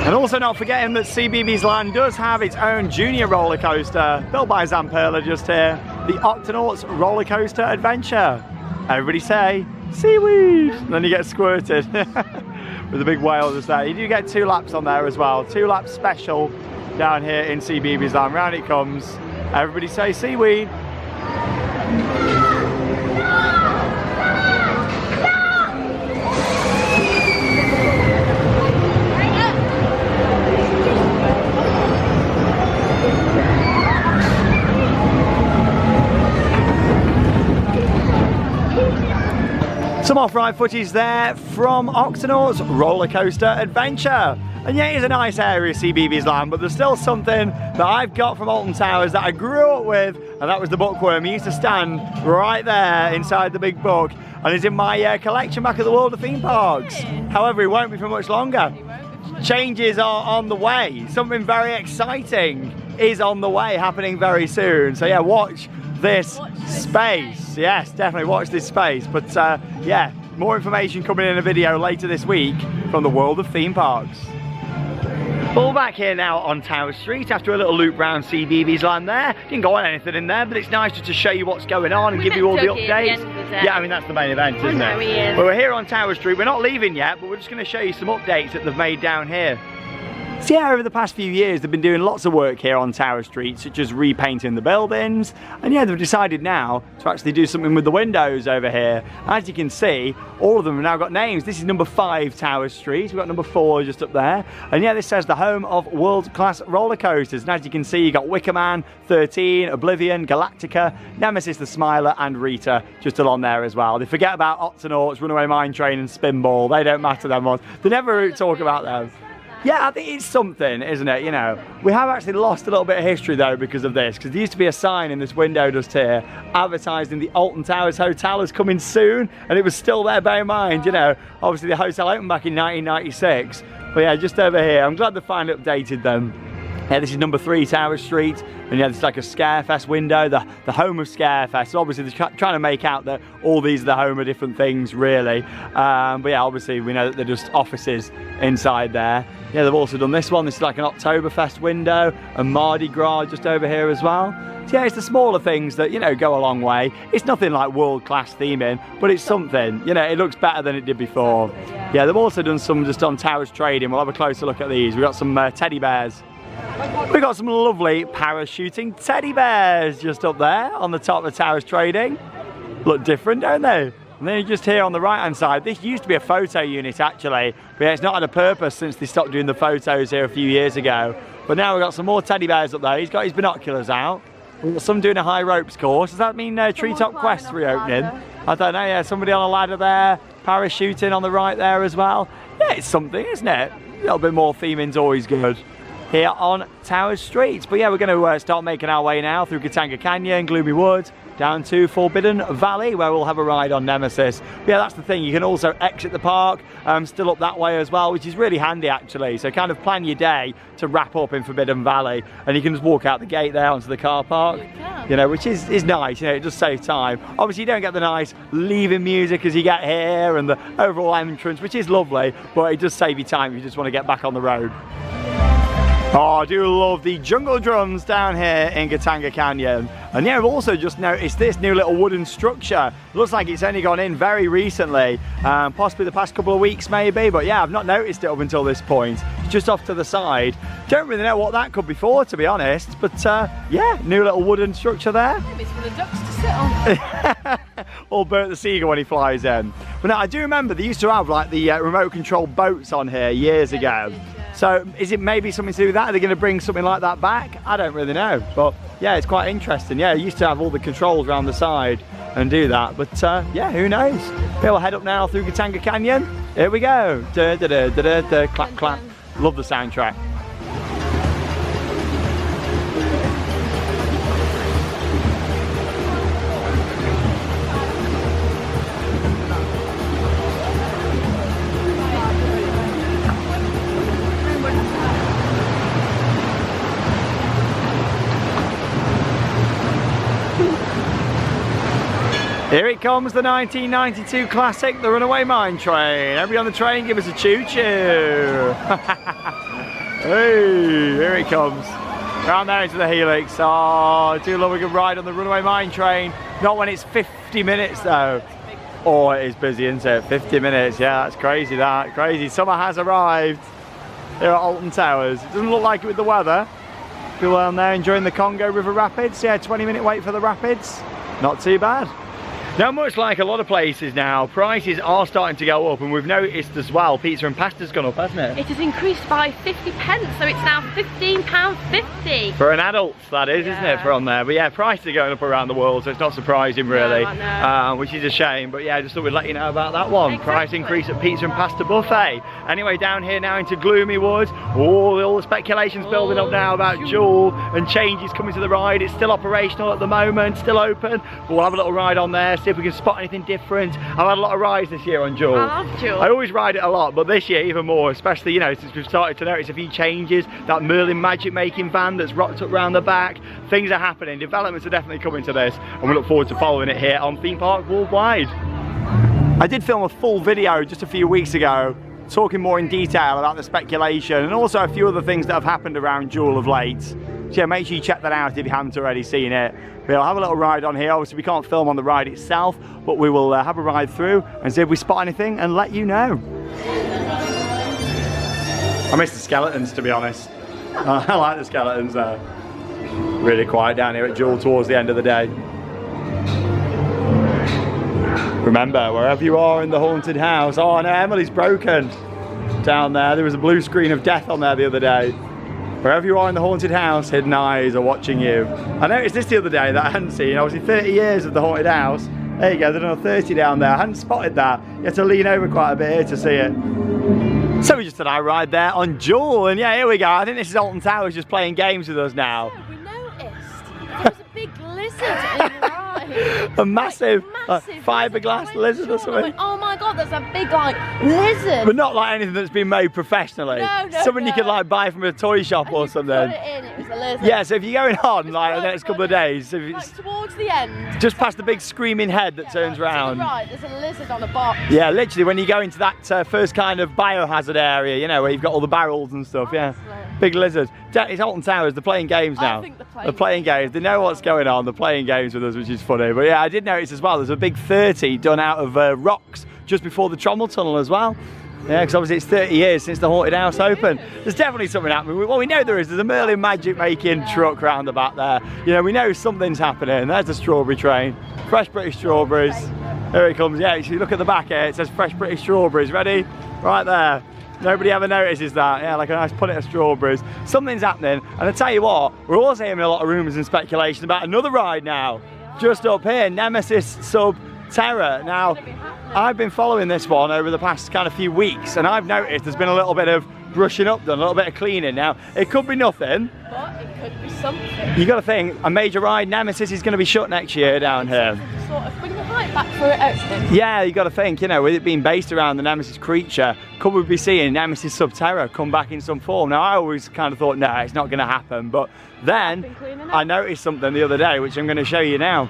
And also not forgetting that CBeebies Land does have its own junior roller coaster, built by Zamperla just here, the Octonauts Roller Coaster Adventure. Everybody say, seaweed! And then you get squirted with a big whale just there. You do get 2 laps on there as well. 2 laps special down here in CBeebies Land. Round it comes. Everybody say seaweed. Some off-ride footage there from Octonauts Roller Coaster Adventure. And yeah, it's a nice area, CBeebies Land, but there's still something that I've got from Alton Towers that I grew up with, and that was the bookworm. He used to stand right there inside the big book, and is in my collection back at the World of Theme Parks. However, it won't be for much longer. Changes are on the way. Something very exciting is on the way, happening very soon. So yeah, watch this space. Yes, definitely watch this space. But yeah, more information coming in a video later this week from the world of theme parks. Well, we're back here now on Tower Street after a little loop round CBeebies Land there. Didn't go on anything in there, but it's nice just to show you what's going on and give you all the updates. Yeah, I mean, that's the main event, isn't it? Well, we're here on Tower Street. We're not leaving yet, but we're just going to show you some updates that they've made down here. So yeah, over the past few years, they've been doing lots of work here on Tower Street, such as repainting the buildings. And yeah, they've decided now to actually do something with the windows over here. As you can see, all of them have now got names. This is number 5 Tower Street. We've got number 4 just up there. And yeah, this says the home of world-class roller coasters. And as you can see, you've got Wicker Man, 13, Oblivion, Galactica, Nemesis the Smiler, and Rita just along there as well. They forget about Octonauts, Runaway Mine Train, and Spinball. They don't matter that much. They never talk about them. Yeah, I think it's something, isn't it? You know, we have actually lost a little bit of history though because of this, because there used to be a sign in this window just here advertising the Alton Towers Hotel is coming soon, and it was still there. Bear in mind, you know, obviously the hotel opened back in 1996, but yeah, just over here. I'm glad they finally updated them. Yeah, this is number 3 Tower Street, and yeah, it's like a Scarefest window, the home of Scarefest. So obviously they're trying to make out that all these are the home of different things, really. But yeah, obviously we know that they're just offices inside there. Yeah, they've also done this one. This is like an Oktoberfest window, and Mardi Gras just over here as well. So yeah, it's the smaller things that, you know, go a long way. It's nothing like world-class theming, but it's something. You know, it looks better than it did before. Yeah, they've also done some just on Towers Trading. We'll have a closer look at these. We've got some teddy bears. We've got some lovely parachuting teddy bears just up there on the top of Towers Trading. Look different, don't they? And then just here on the right hand side, this used to be a photo unit actually, but yeah, it's not had a purpose since they stopped doing the photos here a few years ago. But now we've got some more teddy bears up there. He's got his binoculars out. We've got some doing a high ropes course. Does that mean Treetop Quest reopening? I don't know, yeah, somebody on a ladder there, parachuting on the right there as well. Yeah, it's something, isn't it? A little bit more theming's always good here on Tower Street. But yeah, we're going to start making our way now through Katanga Canyon, Gloomy Woods, down to Forbidden Valley, where we'll have a ride on Nemesis. But yeah, that's the thing, you can also exit the park still up that way as well, which is really handy actually. So kind of plan your day to wrap up in Forbidden Valley, and you can just walk out the gate there onto the car park, you know, which is nice. You know, it does save time. Obviously you don't get the nice leaving music as you get here and the overall entrance, which is lovely, but it does save you time if you just want to get back on the road. Oh, I do love the jungle drums down here in Katanga Canyon. And yeah, I've also just noticed this new little wooden structure. Looks like it's only gone in very recently, possibly the past couple of weeks maybe, but yeah, I've not noticed it up until this point. It's just off to the side. Don't really know what that could be for, to be honest, but yeah, new little wooden structure there. Maybe it's for the ducks to sit on. Or Bert the Seagull when he flies in. But now, I do remember they used to have like the remote control boats on here years ago. So is it maybe something to do with that? Are they going to bring something like that back? I don't really know, but yeah, it's quite interesting. Yeah, it used to have all the controls around the side and do that, but yeah, who knows? Okay, we'll head up now through Katanga Canyon. Here we go. Da, da, da, da, da, da, clap, clap. Love the soundtrack. Here it comes, the 1992 classic, the Runaway Mine Train. Everybody on the train, give us a choo-choo. Hey, here it comes. Round there into the Helix. Oh, I do love a good ride on the Runaway Mine Train. Not when it's 50 minutes though. Oh, it is busy, isn't it? 50 minutes, yeah, that's crazy that. Crazy. Summer has arrived here at Alton Towers. It doesn't look like it with the weather. People down there enjoying the Congo River Rapids. Yeah, 20-minute wait for the rapids. Not too bad. Now, much like a lot of places now, prices are starting to go up, and we've noticed as well, pizza and pasta's gone up, hasn't it? It has increased by 50 pence, so it's now £15.50. For an adult, that is, isn't it, from there? But yeah, prices are going up around the world, so it's not surprising really, which is a shame. But yeah, I just thought we'd let you know about that one. Exactly. Price increase at Pizza and Pasta Buffet. Anyway, down here now into Gloomy Woods, all the speculation's building up now about Jewel and changes coming to the ride. It's still operational at the moment, still open, but we'll have a little ride on there, see if we can spot anything different. I've had a lot of rides this year on Jewel. I love Jewel. I always ride it a lot, but this year even more, especially, you know, since we've started to notice a few changes. That Merlin magic making van that's rocked up round the back. Things are happening, developments are definitely coming to this, and we look forward to following it here on Theme Park Worldwide. I did film a full video just a few weeks ago talking more in detail about the speculation and also a few other things that have happened around Jewel of late. So yeah, make sure you check that out if you haven't already seen it. We'll have a little ride on here. Obviously we can't film on the ride itself, but we will have a ride through and see if we spot anything and let you know. I miss the skeletons, to be honest. I like the skeletons there. Really quiet down here at Jewel towards the end of the day. Remember, wherever you are in the haunted house. Oh no, Emily's broken down there. There was a blue screen of death on there the other day. Wherever you are in the haunted house, hidden eyes are watching you. I noticed this the other day that I hadn't seen. Obviously 30 years of the haunted house. There you go, there's another 30 down there. I hadn't spotted that. You had to lean over quite a bit here to see it. So we just did our ride there on Jewel, and yeah, here we go. I think this is Alton Towers just playing games with us now. Yeah, we noticed there was a big lizard in the ride. A massive fiberglass lizard or something. Went, oh my god, there's a big like lizard. But not like anything that's been made professionally. No, Something you could like buy from a toy shop or something. Put it in, it was a lizard. Yeah, so if you're going on like the next couple of days, if it's like towards the end, just past the big screaming head that turns round. Right, there's a lizard on a box. Yeah, literally when you go into that first kind of biohazard area, you know, where you've got all the barrels and stuff. Honestly. Yeah, big lizard. It's Alton Towers. They're playing games now. I think they're playing games. They know what's going on. They're playing games with us, which is funny. But yeah, I did notice as well. There's a big 30 done out of rocks just before the Trommel Tunnel as well. Yeah, because obviously it's 30 years since the haunted house opened. There's definitely something happening. Well, we know there is. There's a Merlin magic making truck round the back there. You know, we know something's happening. There's the strawberry train. Fresh British strawberries. Here it comes. Yeah, if you look at the back here, it says Fresh British strawberries. Ready? Right there. Nobody ever notices that. Yeah, like a nice punnet of strawberries. Something's happening. And I tell you what, we're also hearing a lot of rumours and speculation about another ride now. Just up here, Nemesis Subterra. Now, I've been following this one over the past kind of few weeks, and I've noticed there's been a little bit of brushing up done, a little bit of cleaning. Now, it could be nothing, but it could be something. You got to think, a major ride, Nemesis, is going to be shut next year down here. Sort of bring the hype back for it, actually. Yeah, you got to think, you know, with it being based around the Nemesis creature, could we be seeing Nemesis Subterra come back in some form? Now, I always kind of thought, no, it's not going to happen, but then I noticed something the other day, which I'm going to show you now.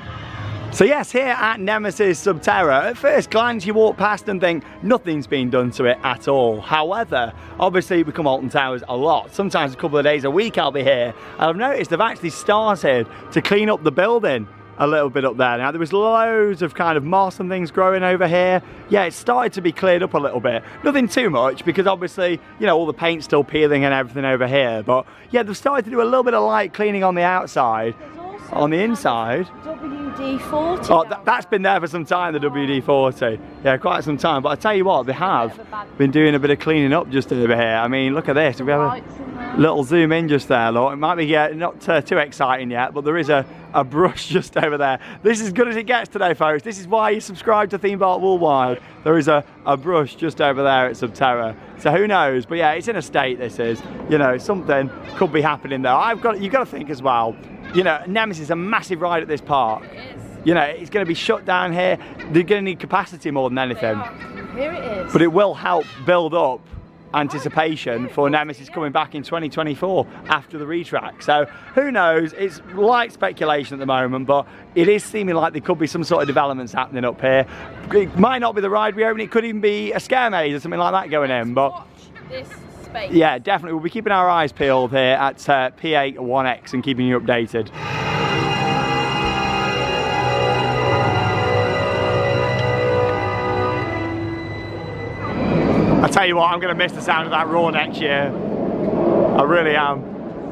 So yes, here at Nemesis Subterra, at first glance you walk past and think nothing's been done to it at all. However, obviously we come Alton Towers a lot. Sometimes a couple of days a week I'll be here. And I've noticed they've actually started to clean up the building a little bit up there. Now there was loads of kind of moss and things growing over here. Yeah, it's started to be cleared up a little bit. Nothing too much because obviously, you know, all the paint's still peeling and everything over here. But yeah, they've started to do a little bit of light cleaning on the outside. On the inside, WD-40. Oh, that's been there for some time, the WD-40. Yeah, quite some time. But I tell you what, they have been doing a bit of cleaning up just over here. I mean, look at this. We have a little zoom in just there, look. It might be not too exciting yet, but there is a brush just over there. This is as good as it gets today, folks. This is why you subscribe to Theme Park Worldwide. There is a brush just over there at Subterra. So who knows? But yeah, it's in a state, this is. You know, something could be happening there. You've got to think as well. You know, Nemesis is a massive ride at this park. It is. You know, it's going to be shut down here. They're going to need capacity more than anything. Here it is. But it will help build up anticipation for Nemesis coming back in 2024 after the retrack. So who knows? It's light speculation at the moment, but it is seeming like there could be some sort of developments happening up here. It might not be the ride we open. It could even be a scare maze or something like that going in. But watch this space. Yeah, definitely. We'll be keeping our eyes peeled here at P81X and keeping you updated. I tell you what, I'm going to miss the sound of that roar next year. I really am.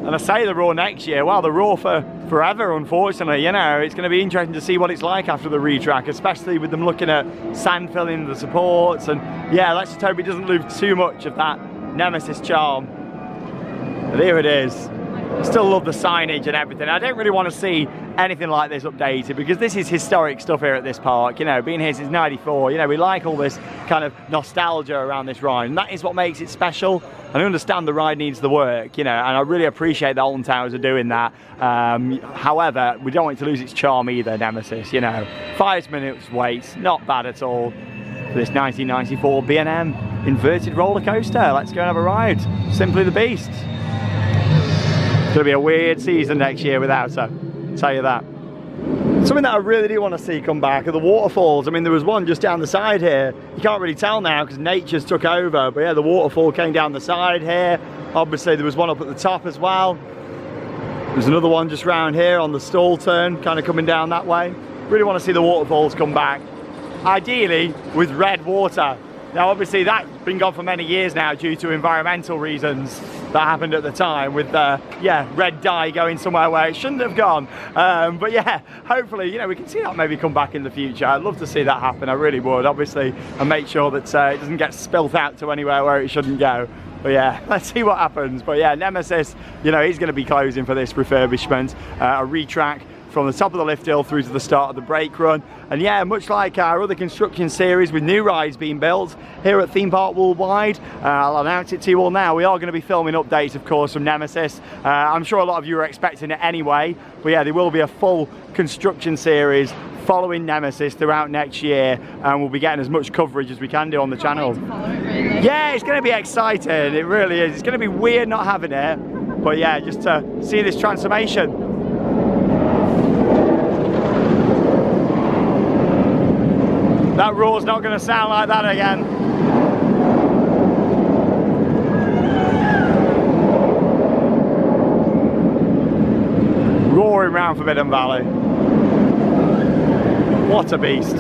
And I say the roar next year, well, the roar for forever, unfortunately. You know, it's going to be interesting to see what it's like after the retrack, especially with them looking at sand filling the supports. And yeah, let's just hope it doesn't lose too much of that Nemesis charm. But here it is. I still love the signage and everything. I don't really want to see anything like this updated, because this is historic stuff here at this park. You know, being here since '94, you know, we like all this kind of nostalgia around this ride, and that is what makes it special. And I understand the ride needs the work, you know, and I really appreciate that Alton Towers are doing that. However, we don't want it to lose its charm either, Nemesis, you know. 5 minutes wait, not bad at all for this 1994 B&M inverted roller coaster. Let's go and have a ride. Simply the Beast. It's gonna be a weird season next year without her, I'll tell you that. Something that I really do want to see come back are the waterfalls. I mean, there was one just down the side here. You can't really tell now because nature's took over, but yeah, the waterfall came down the side here. Obviously there was one up at the top as well. There's another one just round here on the stall turn, kind of coming down that way. Really want to see the waterfalls come back, ideally with red water. Now obviously that's been gone for many years now due to environmental reasons that happened at the time with yeah, red dye going somewhere where it shouldn't have gone. But yeah, hopefully, you know, we can see that maybe come back in the future. I'd love to see that happen, I really would, obviously, and make sure that it doesn't get spilt out to anywhere where it shouldn't go. But yeah, let's see what happens. But yeah, Nemesis, you know, he's going to be closing for this refurbishment, a retrack from the top of the lift hill through to the start of the brake run. And yeah, much like our other construction series with new rides being built here at Theme Park Worldwide, I'll announce it to you all now, we are going to be filming updates, of course, from Nemesis. I'm sure a lot of you are expecting it anyway, but yeah, there will be a full construction series following Nemesis throughout next year, and we'll be getting as much coverage as we can do on the channel. Yeah, it's going to be exciting, it really is. It's going to be weird not having it, but yeah, just to see this transformation. That roar's not going to sound like that again. Roaring round Forbidden Valley. What a beast.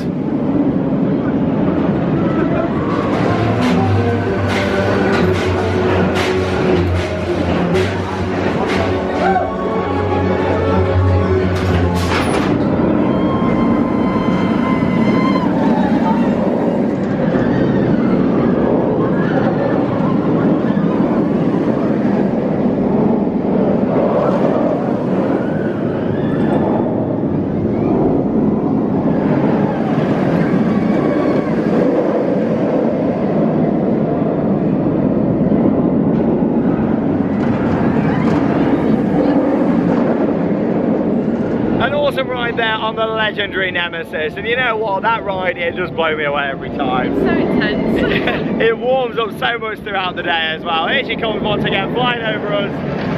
Ride there on the legendary Nemesis, and you know what, that ride, it does blow me away every time. So intense. It warms up so much throughout the day as well. Here she comes once again, flying over us.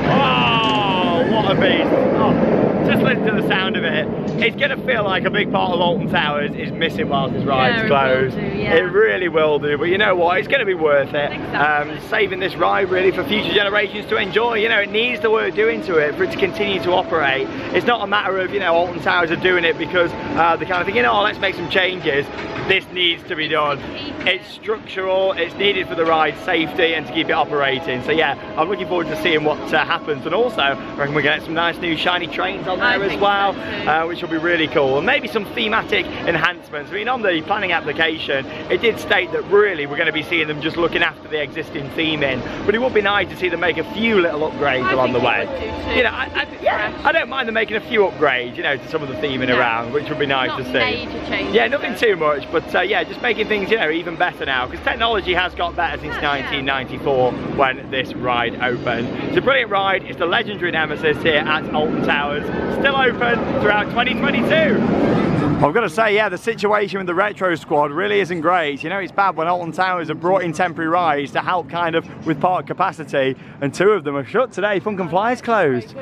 Oh, what a beast. Oh, just listen to the sound of it. It's going to feel like a big part of Alton Towers is missing whilst this ride's closed. It really will do, but you know what, it's going to be worth it. Exactly. Saving this ride really for future generations to enjoy. You know, it needs the work doing to it for it to continue to operate. It's not a matter of, you know, Alton Towers are doing it because they kind of think, you know, let's make some changes. This needs to be done. It's structural, it's needed for the ride's safety and to keep it operating. So yeah, I'm looking forward to seeing what happens, and also I reckon we're going to get some nice new shiny trains on there as well, which will be really cool, and maybe some thematic enhancements. I mean, on the planning application it did state that really we're going to be seeing them just looking after the existing theming, but it would be nice to see them make a few little upgrades along the way. You know, I don't mind them making a few upgrades, you know, to some of the theming around, which would be nice to see. Major changes, yeah, nothing too much, but yeah, just making things, you know, even better now, because technology has got better since 1994 when this ride opened. It's a brilliant ride. It's the legendary Nemesis here at Alton Towers, still open throughout 2022. I've got to say, yeah, the situation with the retro squad really isn't great. You know, it's bad when Alton Towers have brought in temporary rides to help kind of with park capacity, and 2 of them are shut today. Fun and Fly's closed.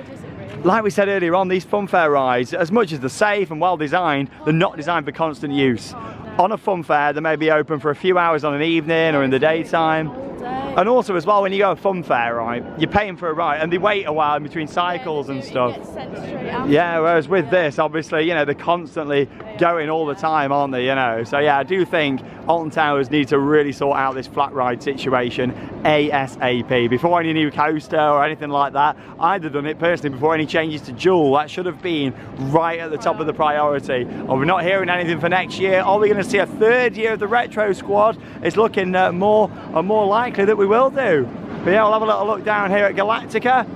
Like we said earlier on, these funfair rides, as much as they're safe and well designed, they're not designed for constant use. On a funfair, they may be open for a few hours on an evening or in the daytime. And also as well, when you go a funfair, right, you're paying for a ride and they wait a while in between cycles and stuff. Yeah, whereas with this, obviously, you know, they're constantly going all the time, aren't they, you know? So yeah, I do think Alton Towers need to really sort out this flat ride situation ASAP before any new coaster or anything like that. I'd have done it personally before any changes to Jewel. That should have been right at the top of the priority. Or we're not hearing anything for next year. Are we going to see a 3rd year of the retro squad? It's looking more and more likely that we will do. But yeah, we'll have a little look down here at Galactica.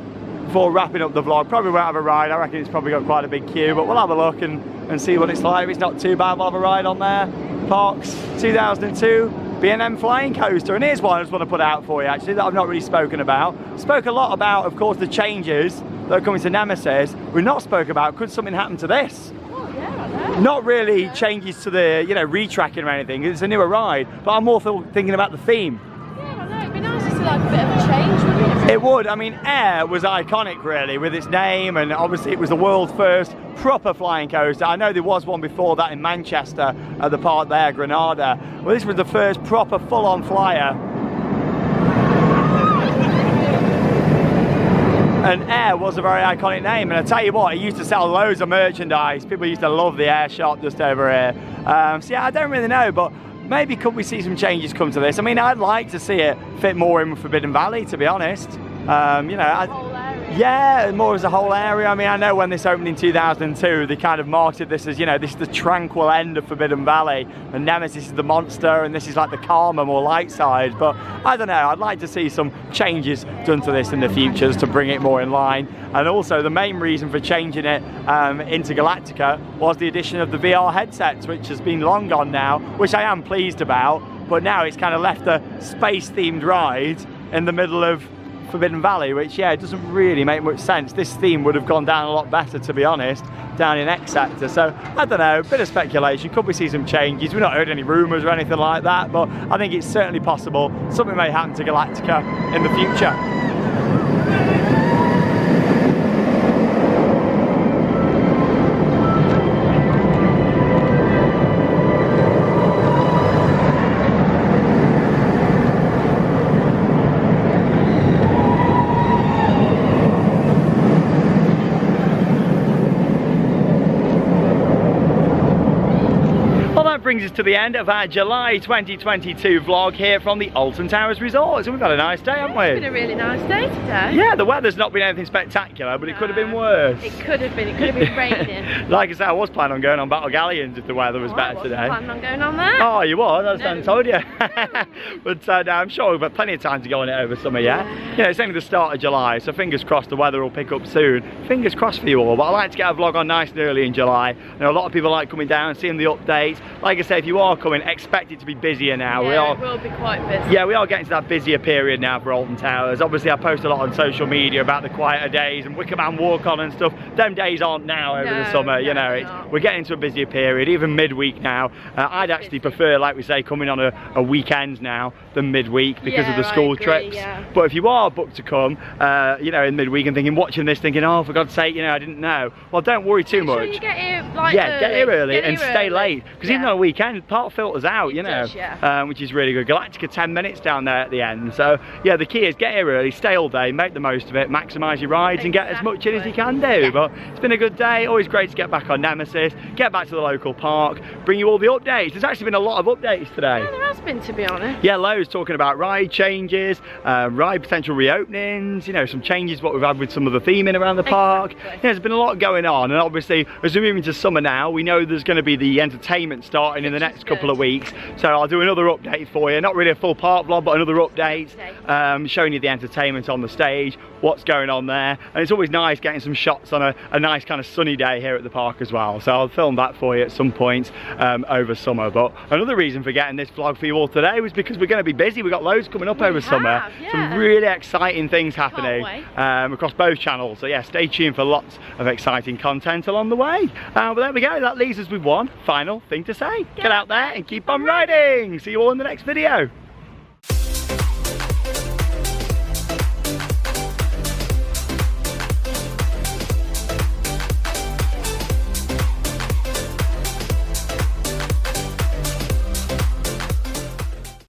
before wrapping up the vlog. Probably won't have a ride. I reckon it's probably got quite a big queue, but we'll have a look and see what it's like. If it's not too bad, we'll have a ride on there. Park's 2002 B&M Flying Coaster, and here's one I just want to put out for you actually that I've not really spoken about. Spoke a lot about, of course, the changes that are coming to Nemesis. We've not spoke about, could something happen to this? Oh, yeah, I know. Not really changes to the, you know, retracking or anything. It's a newer ride, but I'm more thinking about the theme. Yeah, I know. It'd be nice to see like a bit of a change, wouldn't it? It would. I mean, Air was iconic really with its name, and obviously it was the world's first proper flying coaster. I know there was one before that in Manchester at the park there, Granada. Well, this was the first proper full-on flyer. And Air was a very iconic name, and I tell you what, it used to sell loads of merchandise. People used to love the Air shop just over here. So yeah, I don't really know, but maybe could we see some changes come to this? I mean, I'd like to see it fit more in with Forbidden Valley, to be honest. You know, yeah, more as a whole area. I mean, I know when this opened in 2002, they kind of marketed this as, you know, this is the tranquil end of Forbidden Valley, and Nemesis is the monster, and this is like the calmer, more light side. But I don't know, I'd like to see some changes done to this in the future just to bring it more in line. And also, the main reason for changing it into Galactica was the addition of the VR headsets, which has been long gone now, which I am pleased about. But now it's kind of left a space-themed ride in the middle of Forbidden Valley, which, yeah, it doesn't really make much sense. This theme would have gone down a lot better, to be honest, down in X Sector. So I don't know, bit of speculation. Could we see some changes? We've not heard any rumours or anything like that, but I think it's certainly possible something may happen to Galactica in the future. Brings us to the end of our July 2022 vlog here from the Alton Towers Resort. So we've had a nice day, haven't we? It's been a really nice day today. Yeah, the weather's not been anything spectacular, but it could have been worse. It could have been raining. Like I said, I was planning on going on Battle Galleons if the weather was better today. I wasn't planning on going on that. Oh, you was? I told you. But no, I'm sure we've got plenty of time to go on it over summer, yeah? You know, it's only the start of July, so fingers crossed the weather will pick up soon. Fingers crossed for you all, but I like to get a vlog on nice and early in July. I know a lot of people like coming down and seeing the updates. Like I say, if you are coming, expect it to be busier now. Yeah, it will be quite busy. Yeah, we are getting to that busier period now for Alton Towers. Obviously, I post a lot on social media about the quieter days and Wicker Man walk on and stuff. Them days aren't now over the summer, you know. We're getting to a busier period, even midweek now. I'd actually prefer, like we say, coming on a weekend now than midweek because of the school trips. Yeah. But if you are booked to come, you know, in midweek and watching this thinking, oh, for God's sake, you know, I didn't know. Well, don't worry too much. Sure you get here, like, get here early and stay late. Because even on a weekend, park filters out, you know, which is really good. Galactica 10 minutes down there at the end. So yeah, the key is get here early, stay all day, make the most of it, maximise your rides and get as much in as you can do. Yeah. But it's been a good day, always great to get back on Nemesis, get back to the local park, bring you all the updates. There's actually been a lot of updates today. Yeah, there has been, to be honest. Yeah, loads, talking about ride changes, ride potential reopenings, you know, some changes what we've had with some of the theming around the park. Yeah, there's been a lot going on, and obviously as we move into summer now, we know there's going to be the entertainment starting in the next couple of weeks. So I'll do another update for you, not really a full park vlog, but another update, showing you the entertainment on the stage, what's going on there. And it's always nice getting some shots on a nice kind of sunny day here at the park as well. So I'll film that for you at some point over summer. But another reason for getting this vlog for you all today was because we're going to be busy. We've got loads coming up over summer. Yeah. Some really exciting things happening across both channels. So yeah, stay tuned for lots of exciting content along the way. But there we go, that leaves us with one final thing to say. Get out there and keep on riding. See you all in the next video.